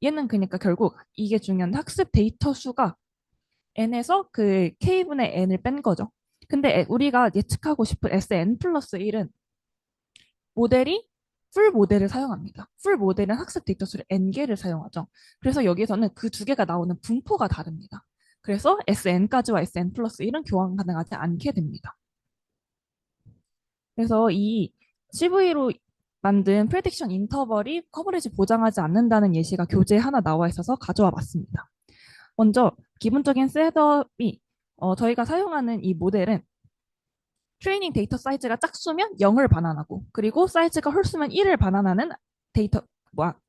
Speaker 3: 얘는 그러니까 결국 이게 중요한 학습 데이터 수가 n에서 그 k분의 n을 뺀 거죠. 근데 우리가 예측하고 싶은 SN 플러스 1은 모델이 풀 모델을 사용합니다. 풀 모델은 학습 데이터 수를 n개를 사용하죠. 그래서 여기서는 그 두 개가 나오는 분포가 다릅니다. 그래서 SN까지와 SN 플러스 1은 교환 가능하지 않게 됩니다. 그래서 이 CV로 만든 프레딕션 인터벌이 커버리지 보장하지 않는다는 예시가 교재에 하나 나와 있어서 가져와 봤습니다. 먼저 기본적인 셋업이 저희가 사용하는 이 모델은 트레이닝 데이터 사이즈가 짝수면 0을 반환하고 그리고 사이즈가 홀수면 1을 반환하는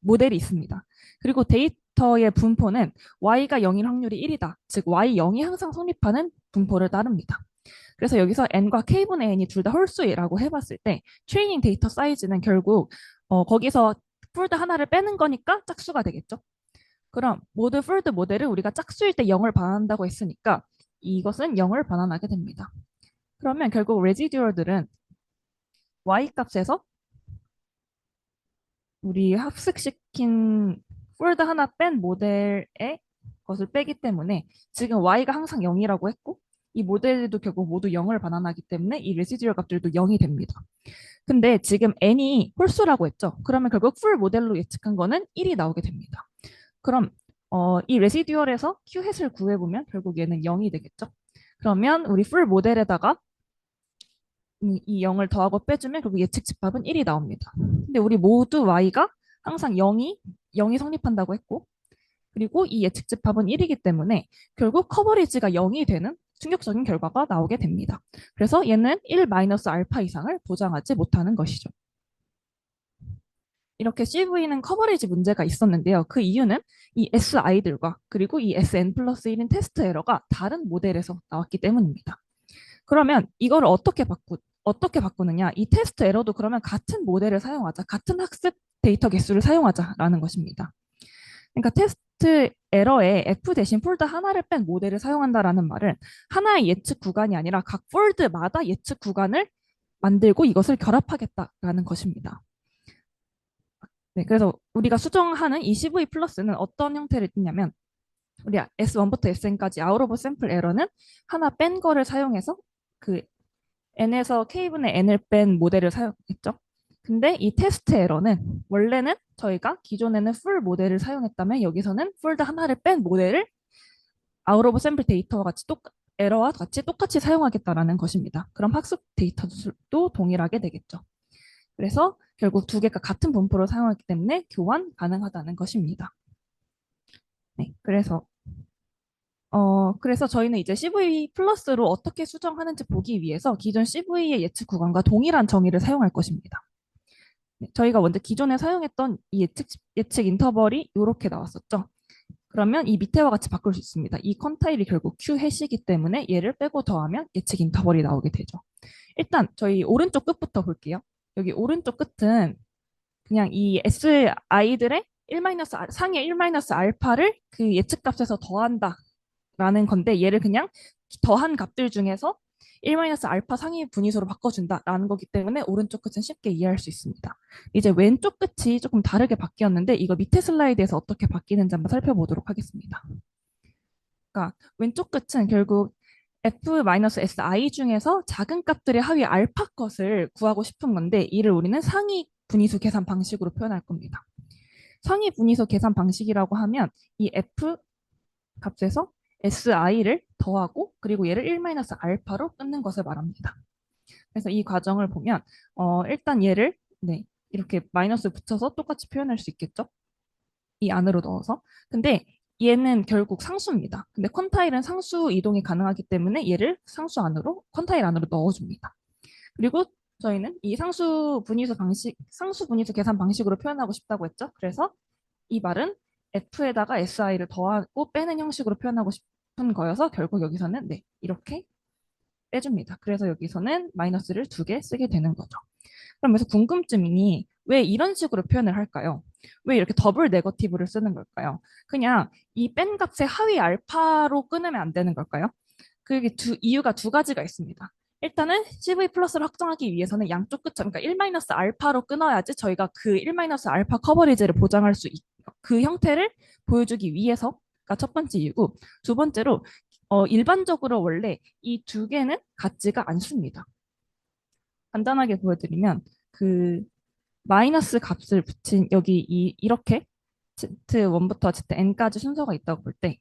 Speaker 3: 모델이 있습니다. 그리고 데이터의 분포는 y가 0인 확률이 1이다. 즉 y0이 항상 성립하는 분포를 따릅니다. 그래서 여기서 n과 k분의 n이 둘 다 홀수라고 해봤을 때 트레이닝 데이터 사이즈는 결국 거기서 폴드 하나를 빼는 거니까 짝수가 되겠죠. 그럼 모두 폴드 모델을 우리가 짝수일 때 0을 반환한다고 했으니까 이것은 0을 반환하게 됩니다. 그러면 결국 레지듀얼들은 y값에서 우리 합숙시킨 폴드 하나 뺀 모델의 것을 빼기 때문에 지금 y가 항상 0이라고 했고 이 모델도 결국 모두 0을 반환하기 때문에 이 레지듀얼 값들도 0이 됩니다. 근데 지금 n이 홀수라고 했죠. 그러면 결국 풀 모델로 예측한 거는 1이 나오게 됩니다. 그럼 이 레시듀얼에서 Q햇을 구해보면 결국 얘는 0이 되겠죠. 그러면 우리 풀 모델에다가 이 0을 더하고 빼주면 결국 예측 집합은 1이 나옵니다. 근데 우리 모두 y가 항상 0이 성립한다고 했고 그리고 이 예측 집합은 1이기 때문에 결국 커버리지가 0이 되는 충격적인 결과가 나오게 됩니다. 그래서 얘는 1-알파 이상을 보장하지 못하는 것이죠. 이렇게 CV는 커버리지 문제가 있었는데요. 그 이유는 이 SI들과 그리고 이 SN 플러스 1인 테스트 에러가 다른 모델에서 나왔기 때문입니다. 그러면 이거를 어떻게 바꾸느냐? 이 테스트 에러도 그러면 같은 모델을 사용하자, 같은 학습 데이터 개수를 사용하자라는 것입니다. 그러니까 테스트 테스트 에러에 F 대신 폴더 하나를 뺀 모델을 사용한다라는 말은 하나의 예측 구간이 아니라 각 폴드마다 예측 구간을 만들고 이것을 결합하겠다라는 것입니다. 네, 그래서 우리가 수정하는 이 CV 플러스는 어떤 형태를 띠냐면 우리 S1부터 Sn까지 아웃 오브 샘플 에러는 하나 뺀 거를 사용해서 그 n에서 k분의 n을 뺀 모델을 사용했죠. 근데 이 테스트 에러는 원래는 저희가 기존에는 풀 모델을 사용했다면 여기서는 풀드 하나를 뺀 모델을 아웃 오브 샘플 데이터와 같이 에러와 같이 똑같이 사용하겠다라는 것입니다. 그럼 학습 데이터도 동일하게 되겠죠. 그래서 결국 두 개가 같은 분포를 사용하기 때문에 교환 가능하다는 것입니다. 네, 그래서 저희는 이제 CV 플러스로 어떻게 수정하는지 보기 위해서 기존 CV의 예측 구간과 동일한 정의를 사용할 것입니다. 네, 저희가 먼저 기존에 사용했던 이 예측 인터벌이 이렇게 나왔었죠. 그러면 이 밑에와 같이 바꿀 수 있습니다. 이 컨타일이 결국 Q 해시기 때문에 얘를 빼고 더하면 예측 인터벌이 나오게 되죠. 일단 저희 오른쪽 끝부터 볼게요. 여기 오른쪽 끝은 그냥 이 SI들의 상위 1-알파를 그 예측값에서 더한다 라는 건데 얘를 그냥 더한 값들 중에서 1-알파 상위 분위수로 바꿔준다라는 거기 때문에 오른쪽 끝은 쉽게 이해할 수 있습니다. 이제 왼쪽 끝이 조금 다르게 바뀌었는데 이거 밑에 슬라이드에서 어떻게 바뀌는지 한번 살펴보도록 하겠습니다. 그러니까 왼쪽 끝은 결국 F-SI 중에서 작은 값들의 하위 알파 컷을 구하고 싶은 건데 이를 우리는 상위 분위수 계산 방식으로 표현할 겁니다. 상위 분위수 계산 방식이라고 하면 이 F 값에서 SI를 더하고 그리고 얘를 1-알파로 끊는 것을 말합니다. 그래서 이 과정을 보면 일단 얘를 이렇게 마이너스 붙여서 똑같이 표현할 수 있겠죠? 이 안으로 넣어서. 근데 얘는 결국 상수입니다. 근데 퀀타일은 상수 이동이 가능하기 때문에 얘를 상수 안으로 퀀타일 안으로 넣어줍니다. 그리고 저희는 이 상수 분위수 계산 방식으로 표현하고 싶다고 했죠? 그래서 이 말은 F에다가 SI를 더하고 빼는 형식으로 표현하고 싶은 거여서 결국 여기서는 이렇게 빼줍니다. 그래서 여기서는 마이너스를 2개 쓰게 되는 거죠. 그럼 여기서 궁금증이 왜 이런 식으로 표현을 할까요? 왜 이렇게 더블 네거티브를 쓰는 걸까요? 그냥 이 뺀 값의 하위 알파로 끊으면 안 되는 걸까요? 그게 이유가 두 가지가 있습니다. 일단은 CV 플러스를 확정하기 위해서는 양쪽 끝, 그러니까 1-알파로 끊어야지 저희가 그 1-알파 커버리지를 보장할 수 그 형태를 보여주기 위해서가 첫 번째 이유고 두 번째로 일반적으로 원래 이 두 개는 같지가 않습니다. 간단하게 보여드리면 그 마이너스 값을 붙인 여기 이렇게 Z1부터 ZN까지 순서가 있다고 볼 때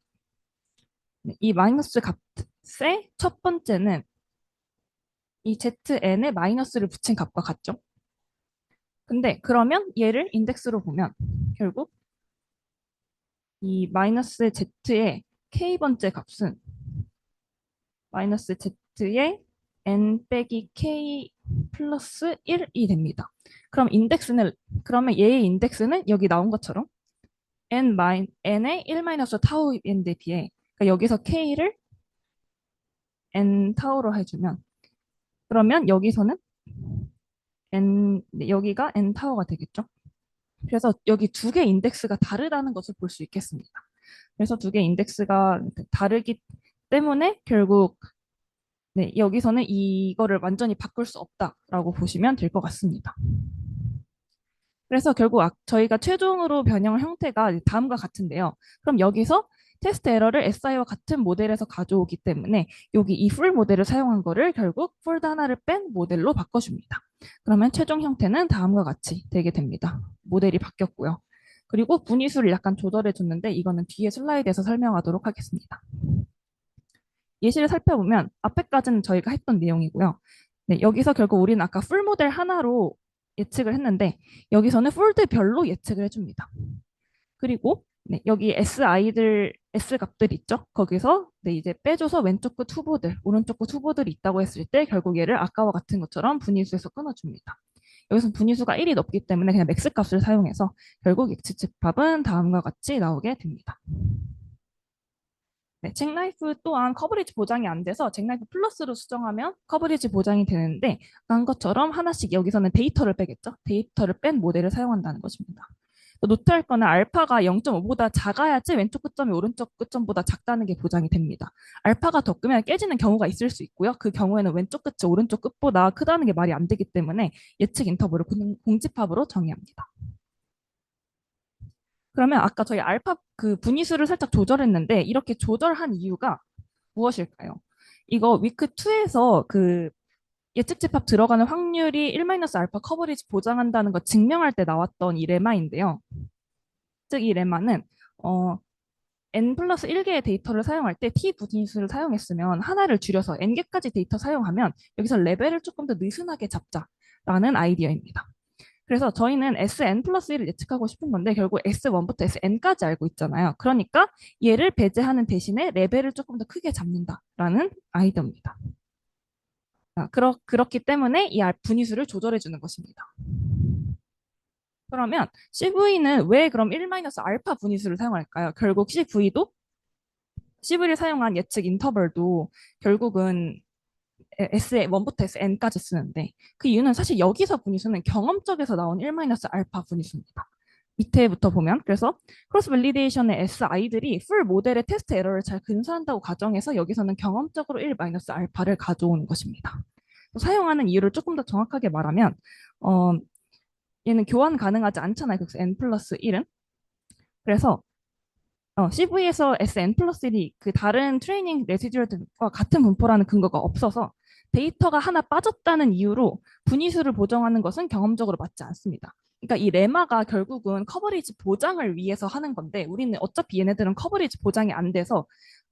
Speaker 3: 이 마이너스 값의 첫 번째는 이 ZN에 마이너스를 붙인 값과 같죠? 근데 그러면 얘를 인덱스로 보면 결국 이 마이너스 Z의 K번째 값은 마이너스 Z의 N 빼기 K 플러스 1이 됩니다. 그러면 얘의 인덱스는 여기 나온 것처럼 N의 1-타우인데 비해 그러니까 여기서 K를 N 타우로 해주면 그러면 여기서는 여기가 N 타워가 되겠죠. 그래서 여기 두 개 인덱스가 다르다는 것을 볼 수 있겠습니다. 그래서 두 개 인덱스가 다르기 때문에 결국 여기서는 이거를 완전히 바꿀 수 없다라고 보시면 될 것 같습니다. 그래서 결국 저희가 최종으로 변형한 형태가 다음과 같은데요. 그럼 여기서 테스트 에러를 SI와 같은 모델에서 가져오기 때문에 여기 이 풀 모델을 사용한 거를 결국 폴드 하나를 뺀 모델로 바꿔줍니다. 그러면 최종 형태는 다음과 같이 되게 됩니다. 모델이 바뀌었고요. 그리고 분위수를 약간 조절해 줬는데 이거는 뒤에 슬라이드에서 설명하도록 하겠습니다. 예시를 살펴보면 앞에까지는 저희가 했던 내용이고요. 여기서 결국 우리는 아까 풀 모델 하나로 예측을 했는데 여기서는 폴드별로 예측을 해줍니다. 그리고 여기 S 값들 있죠? 거기서 이제 빼줘서 왼쪽 끝 후보들, 오른쪽 끝 후보들이 있다고 했을 때 결국 얘를 아까와 같은 것처럼 분위수에서 끊어줍니다. 여기서 분위수가 1이 높기 때문에 그냥 맥스 값을 사용해서 결국 예측값은 다음과 같이 나오게 됩니다. 잭나이프 또한 커버리지 보장이 안 돼서 잭나이프 플러스로 수정하면 커버리지 보장이 되는데 한 것처럼 하나씩 여기서는 데이터를 빼겠죠. 데이터를 뺀 모델을 사용한다는 것입니다. 노트할 거는 알파가 0.5보다 작아야지 왼쪽 끝점이 오른쪽 끝점보다 작다는 게 보장이 됩니다. 알파가 더 크면 깨지는 경우가 있을 수 있고요. 그 경우에는 왼쪽 끝이 오른쪽 끝보다 크다는 게 말이 안 되기 때문에 예측 인터벌을 공집합으로 정의합니다. 그러면 아까 저희 알파 그 분위수를 살짝 조절했는데 이렇게 조절한 이유가 무엇일까요? 이거 위크 2에서 그 예측 집합 들어가는 확률이 1-알파 커버리지 보장한다는 거 증명할 때 나왔던 이 레마인데요. 즉 이 레마는 n 플러스 1개의 데이터를 사용할 때 t 분위수를 사용했으면 하나를 줄여서 n개까지 데이터 사용하면 여기서 레벨을 조금 더 느슨하게 잡자라는 아이디어입니다. 그래서 저희는 Sn 플러스 1을 예측하고 싶은 건데 결국 S1부터 Sn까지 알고 있잖아요. 그러니까 얘를 배제하는 대신에 레벨을 조금 더 크게 잡는다라는 아이디어입니다. 그렇기 때문에 이 분위수를 조절해 주는 것입니다. 그러면 CV는 왜 그럼 1-알파 분위수를 사용할까요? 결국 CV를 사용한 예측 인터벌도 결국은 S1부터 Sn까지 쓰는데 그 이유는 사실 여기서 분위수는 경험적에서 나온 1-알파 분위수입니다. 밑에부터 보면 그래서 크로스 밸리데이션의 SI들이 풀 모델의 테스트 에러를 잘 근사한다고 가정해서 여기서는 경험적으로 1-알파를 가져오는 것입니다. 사용하는 이유를 조금 더 정확하게 말하면 얘는 교환 가능하지 않잖아요. 그래서 n 플러스 1은. 그래서 CV에서 Sn 플러스 1이 그 다른 트레이닝 레시듀얼들과 같은 분포라는 근거가 없어서 데이터가 하나 빠졌다는 이유로 분위수를 보정하는 것은 경험적으로 맞지 않습니다. 그러니까 이 레마가 결국은 커버리지 보장을 위해서 하는 건데 우리는 어차피 얘네들은 커버리지 보장이 안 돼서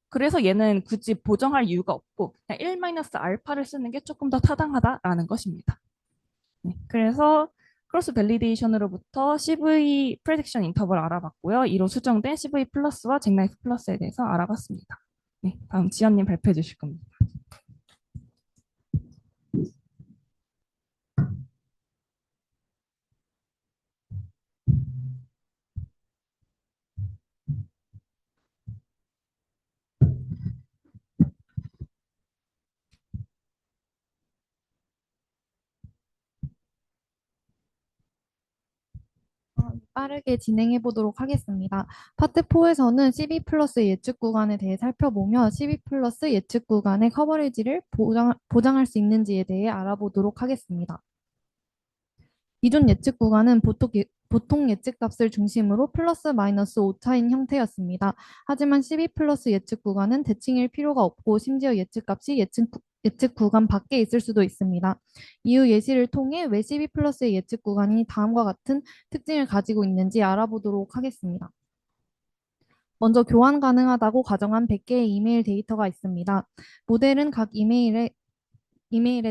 Speaker 3: 그래서 얘는 굳이 보정할 이유가 없고 그냥 1-알파를 쓰는 게 조금 더 타당하다라는 것입니다. 네, 그래서 크로스 밸리데이션으로부터 CV 프레딕션 인터벌 알아봤고요. 이로 수정된 CV 플러스와 잭나이프 플러스에 대해서 알아봤습니다. 네, 다음 지연님 발표해 주실 겁니다.
Speaker 4: 빠르게 진행해 보도록 하겠습니다. 파트 4에서는 CB 플러스 예측 구간에 대해 살펴보며 CB 플러스 예측 구간의 커버리지를 보장할 수 있는지에 대해 알아보도록 하겠습니다. 기존 예측 구간은 보통 예측값을 중심으로 플러스 마이너스 오차인 형태였습니다. 하지만 CB 플러스 예측 구간은 대칭일 필요가 없고 심지어 예측값이 예측 구간 밖에 있을 수도 있습니다. 이후 예시를 통해 왜 CB 플러스의 예측 구간이 다음과 같은 특징을 가지고 있는지 알아보도록 하겠습니다. 먼저 교환 가능하다고 가정한 100개의 이메일 데이터가 있습니다. 모델은 각 이메일에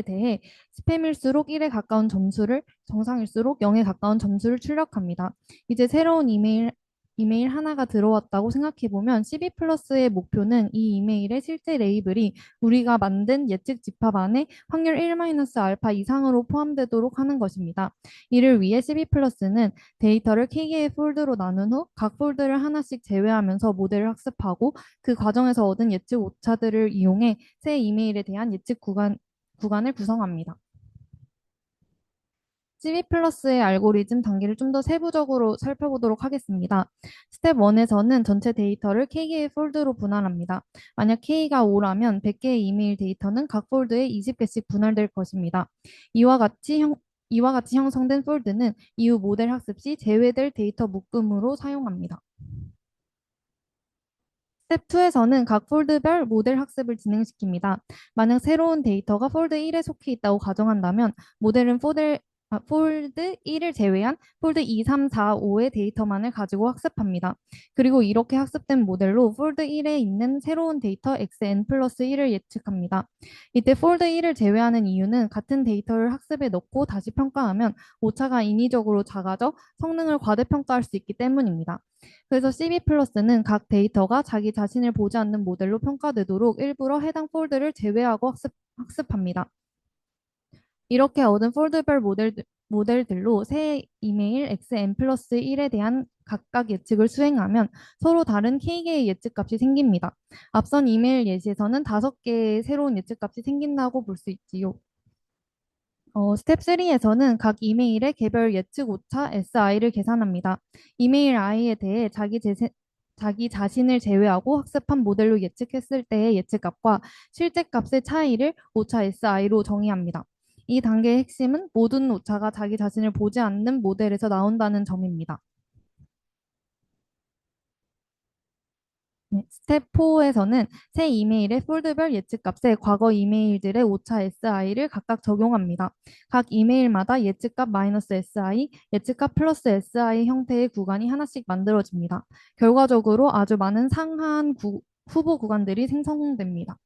Speaker 4: 대해 스팸일수록 1에 가까운 점수를, 정상일수록 0에 가까운 점수를 출력합니다. 이제 새로운 이메일 하나가 들어왔다고 생각해보면 CB 플러스의 목표는 이 이메일의 실제 레이블이 우리가 만든 예측 집합 안에 확률 1-알파 이상으로 포함되도록 하는 것입니다. 이를 위해 CB 플러스는 데이터를 K개의 폴드로 나눈 후 각 폴드를 하나씩 제외하면서 모델을 학습하고 그 과정에서 얻은 예측 오차들을 이용해 새 이메일에 대한 예측 구간을 구성합니다. CV 플러스의 알고리즘 단계를 좀 더 세부적으로 살펴보도록 하겠습니다. 스텝 1에서는 전체 데이터를 K개의 폴드로 분할합니다. 만약 K가 5라면 100개의 이메일 데이터는 각 폴드에 20개씩 분할될 것입니다. 이와 같이 형성된 폴드는 이후 모델 학습 시 제외될 데이터 묶음으로 사용합니다. 스텝 2에서는 각 폴드별 모델 학습을 진행시킵니다. 만약 새로운 데이터가 폴드 1에 속해 있다고 가정한다면 모델은 폴드 1을 제외한 폴드 2, 3, 4, 5의 데이터만을 가지고 학습합니다. 그리고 이렇게 학습된 모델로 폴드 1에 있는 새로운 데이터 xn 플러스 1을 예측합니다. 이때 폴드 1을 제외하는 이유는 같은 데이터를 학습에 넣고 다시 평가하면 오차가 인위적으로 작아져 성능을 과대평가할 수 있기 때문입니다. 그래서 CB 플러스는 각 데이터가 자기 자신을 보지 않는 모델로 평가되도록 일부러 해당 폴드를 제외하고 학습합니다. 이렇게 얻은 폴드별 모델들로 새 이메일 xn 플러스 1에 대한 각각 예측을 수행하면 서로 다른 K개의 예측값이 생깁니다. 앞선 이메일 예시에서는 5개의 새로운 예측값이 생긴다고 볼 수 있지요. 스텝 3에서는 각 이메일의 개별 예측 오차 SI를 계산합니다. 이메일 I에 대해 자기 자신을 제외하고 학습한 모델로 예측했을 때의 예측값과 실제 값의 차이를 오차 SI로 정의합니다. 이 단계의 핵심은 모든 오차가 자기 자신을 보지 않는 모델에서 나온다는 점입니다. 네, 스텝 4에서는 새 이메일의 폴드별 예측값에 과거 이메일들의 오차 SI를 각각 적용합니다. 각 이메일마다 예측값 마이너스 SI, 예측값 플러스 SI 형태의 구간이 하나씩 만들어집니다. 결과적으로 아주 많은 상한 후보 구간들이 생성됩니다.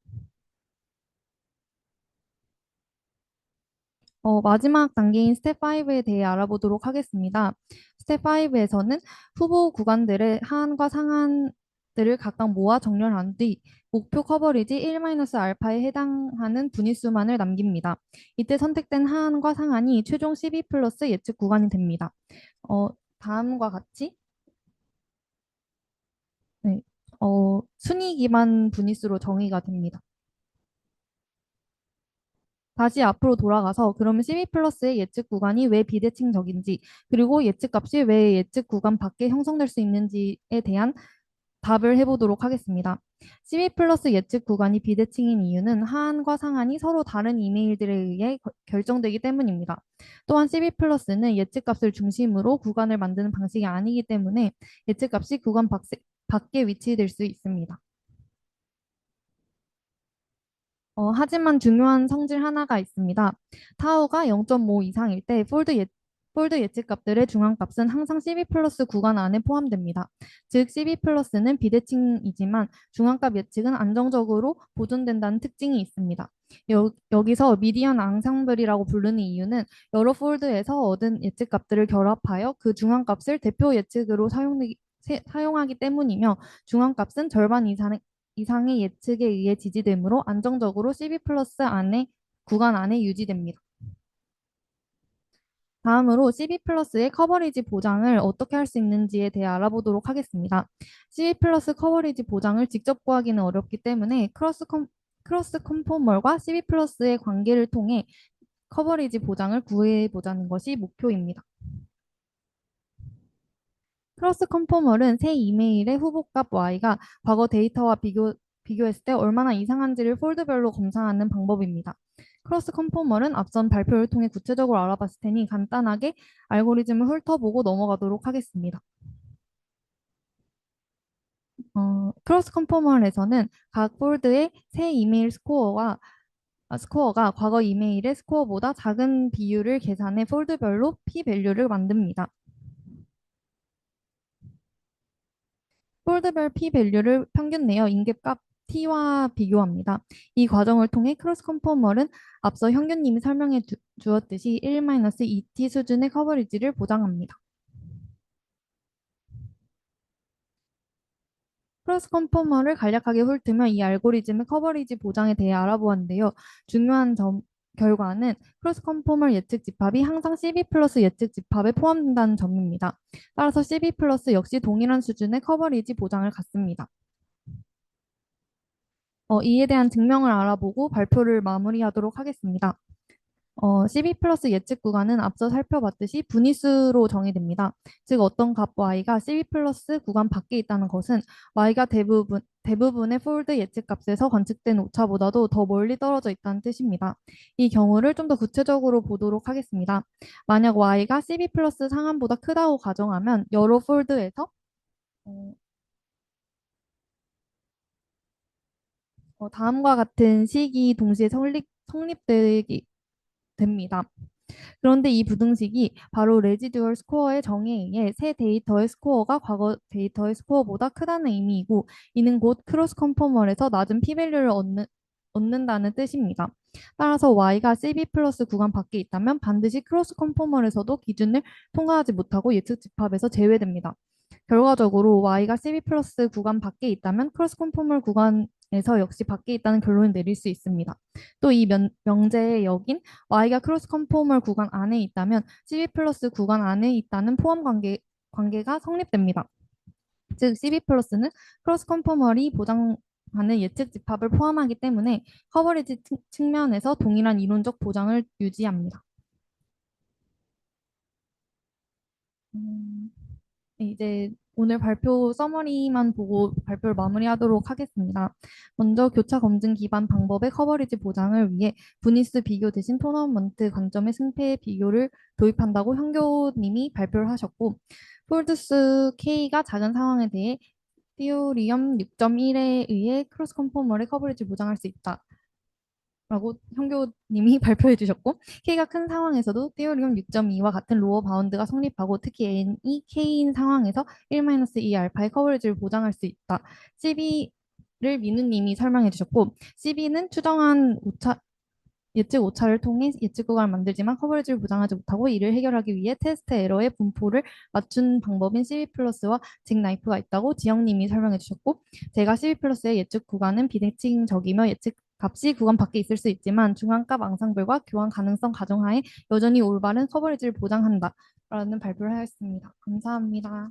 Speaker 4: 마지막 단계인 스텝 5에 대해 알아보도록 하겠습니다. 스텝 5에서는 후보 구간들의 하한과 상한들을 각각 모아 정렬한 뒤 목표 커버리지 1-알파에 해당하는 분위수만을 남깁니다. 이때 선택된 하한과 상한이 최종 12 플러스 예측 구간이 됩니다. 다음과 같이 네, 순위 기반 분위수로 정의가 됩니다. 다시 앞으로 돌아가서 그러면 CV 플러스의 예측 구간이 왜 비대칭적인지 그리고 예측값이 왜 예측 구간 밖에 형성될 수 있는지에 대한 답을 해보도록 하겠습니다. CV 플러스 예측 구간이 비대칭인 이유는 하한과 상한이 서로 다른 이메일들에 의해 결정되기 때문입니다. 또한 CV 플러스는 예측값을 중심으로 구간을 만드는 방식이 아니기 때문에 예측값이 구간 밖에 위치될 수 있습니다. 하지만 중요한 성질 하나가 있습니다. 타우가 0.5 이상일 때 폴드 예측 값들의 중앙값은 항상 CV 플러스 구간 안에 포함됩니다. 즉 CV 플러스는 비대칭이지만 중앙값 예측은 안정적으로 보존된다는 특징이 있습니다. 여기서 미디안 앙상블이라고 부르는 이유는 여러 폴드에서 얻은 예측 값들을 결합하여 그 중앙값을 대표 예측으로 사용하기 때문이며 중앙값은 절반 이상의 예측에 의해 지지되므로 안정적으로 CV 플러스 구간 안에 유지됩니다. 다음으로 CV 플러스의 커버리지 보장을 어떻게 할 수 있는지에 대해 알아보도록 하겠습니다. CV 플러스 커버리지 보장을 직접 구하기는 어렵기 때문에 크로스 컨포멀과 CV 플러스의 관계를 통해 커버리지 보장을 구해보자는 것이 목표입니다. 크로스 컨포멀은 새 이메일의 후보값 y가 과거 데이터와 비교했을 때 얼마나 이상한지를 폴드별로 검사하는 방법입니다. 크로스 컨포멀은 앞선 발표를 통해 구체적으로 알아봤을 테니 간단하게 알고리즘을 훑어보고 넘어가도록 하겠습니다. 크로스 컨포멀에서는 각 폴드의 새 이메일 스코어가 과거 이메일의 스코어보다 작은 비율을 계산해 폴드별로 p-밸류를 만듭니다. 폴드별 p-밸류를 평균 내어 인계값 t와 비교합니다. 이 과정을 통해 크로스 컨포멀은 앞서 현규님이 설명해 주었듯이 1-2t 수준의 커버리지를 보장합니다. 크로스 컨포머를 간략하게 훑으면 이 알고리즘의 커버리지 보장에 대해 알아보았는데요. 중요한 결과는 크로스 컨포머 예측 집합이 항상 CV 플러스 예측 집합에 포함된다는 점입니다. 따라서 CV 플러스 역시 동일한 수준의 커버리지 보장을 갖습니다. 이에 대한 증명을 알아보고 발표를 마무리하도록 하겠습니다. CV 플러스 예측 구간은 앞서 살펴봤듯이 분위수로 정의됩니다. 즉 어떤 값 y가 CV 플러스 구간 밖에 있다는 것은 y가 대부분의 폴드 예측 값에서 관측된 오차보다도 더 멀리 떨어져 있다는 뜻입니다. 이 경우를 좀 더 구체적으로 보도록 하겠습니다. 만약 y가 CV 플러스 상한보다 크다고 가정하면 여러 폴드에서 다음과 같은 식이 동시에 성립되기 됩니다. 그런데 이 부등식이 바로 레지듀얼 스코어의 정의에 의해 새 데이터의 스코어가 과거 데이터의 스코어보다 크다는 의미이고 이는 곧 크로스 컨포멀에서 낮은 p-밸류를 얻는다는 뜻입니다. 따라서 y가 CV 플러스 구간 밖에 있다면 반드시 크로스 컨포멀에서도 기준을 통과하지 못하고 예측 집합에서 제외됩니다. 결과적으로 y가 CV 플러스 구간 밖에 있다면 크로스 컨포멀 구간에서 역시 밖에 있다는 결론을 내릴 수 있습니다. 또 이 명제의 역인 y가 크로스 컨포멀 구간 안에 있다면 CV 플러스 구간 안에 있다는 포함 관계가 성립됩니다. 즉 CV 플러스는 크로스 컨포멀이 보장하는 예측 집합을 포함하기 때문에 커버리지 측면에서 동일한 이론적 보장을 유지합니다. 이제 오늘 발표 서머리만 보고 발표를 마무리하도록 하겠습니다. 먼저 교차 검증 기반 방법의 커버리지 보장을 위해 분위스 비교 대신 토너먼트 관점의 승패 비교를 도입한다고 현교님이 발표를 하셨고, 폴드스 K가 작은 상황에 대해 띠오리엄 6.1에 의해 크로스 컨포머의 커버리지 보장할 수 있다. 라고 현교님이 발표해 주셨고, K가 큰 상황에서도 띠오리움 6.2와 같은 로어 바운드가 성립하고, 특히 N이 K인 상황에서 1-2 알파의 커버리지를 보장할 수 있다. CB를 민우님이 설명해 주셨고, CB는 추정한 오차, 예측 오차를 통해 예측 구간을 만들지만 커버리지를 보장하지 못하고, 이를 해결하기 위해 테스트 에러의 분포를 맞춘 방법인 CB 플러스와 잭 나이프가 있다고 지영님이 설명해 주셨고, 제가 CB 플러스의 예측 구간은 비대칭적이며 예측 값이 구간 밖에 있을 수 있지만 중간값 앙상블과 교환 가능성 가정하에 여전히 올바른 커버리지를 보장한다 라는 발표를 하였습니다. 감사합니다.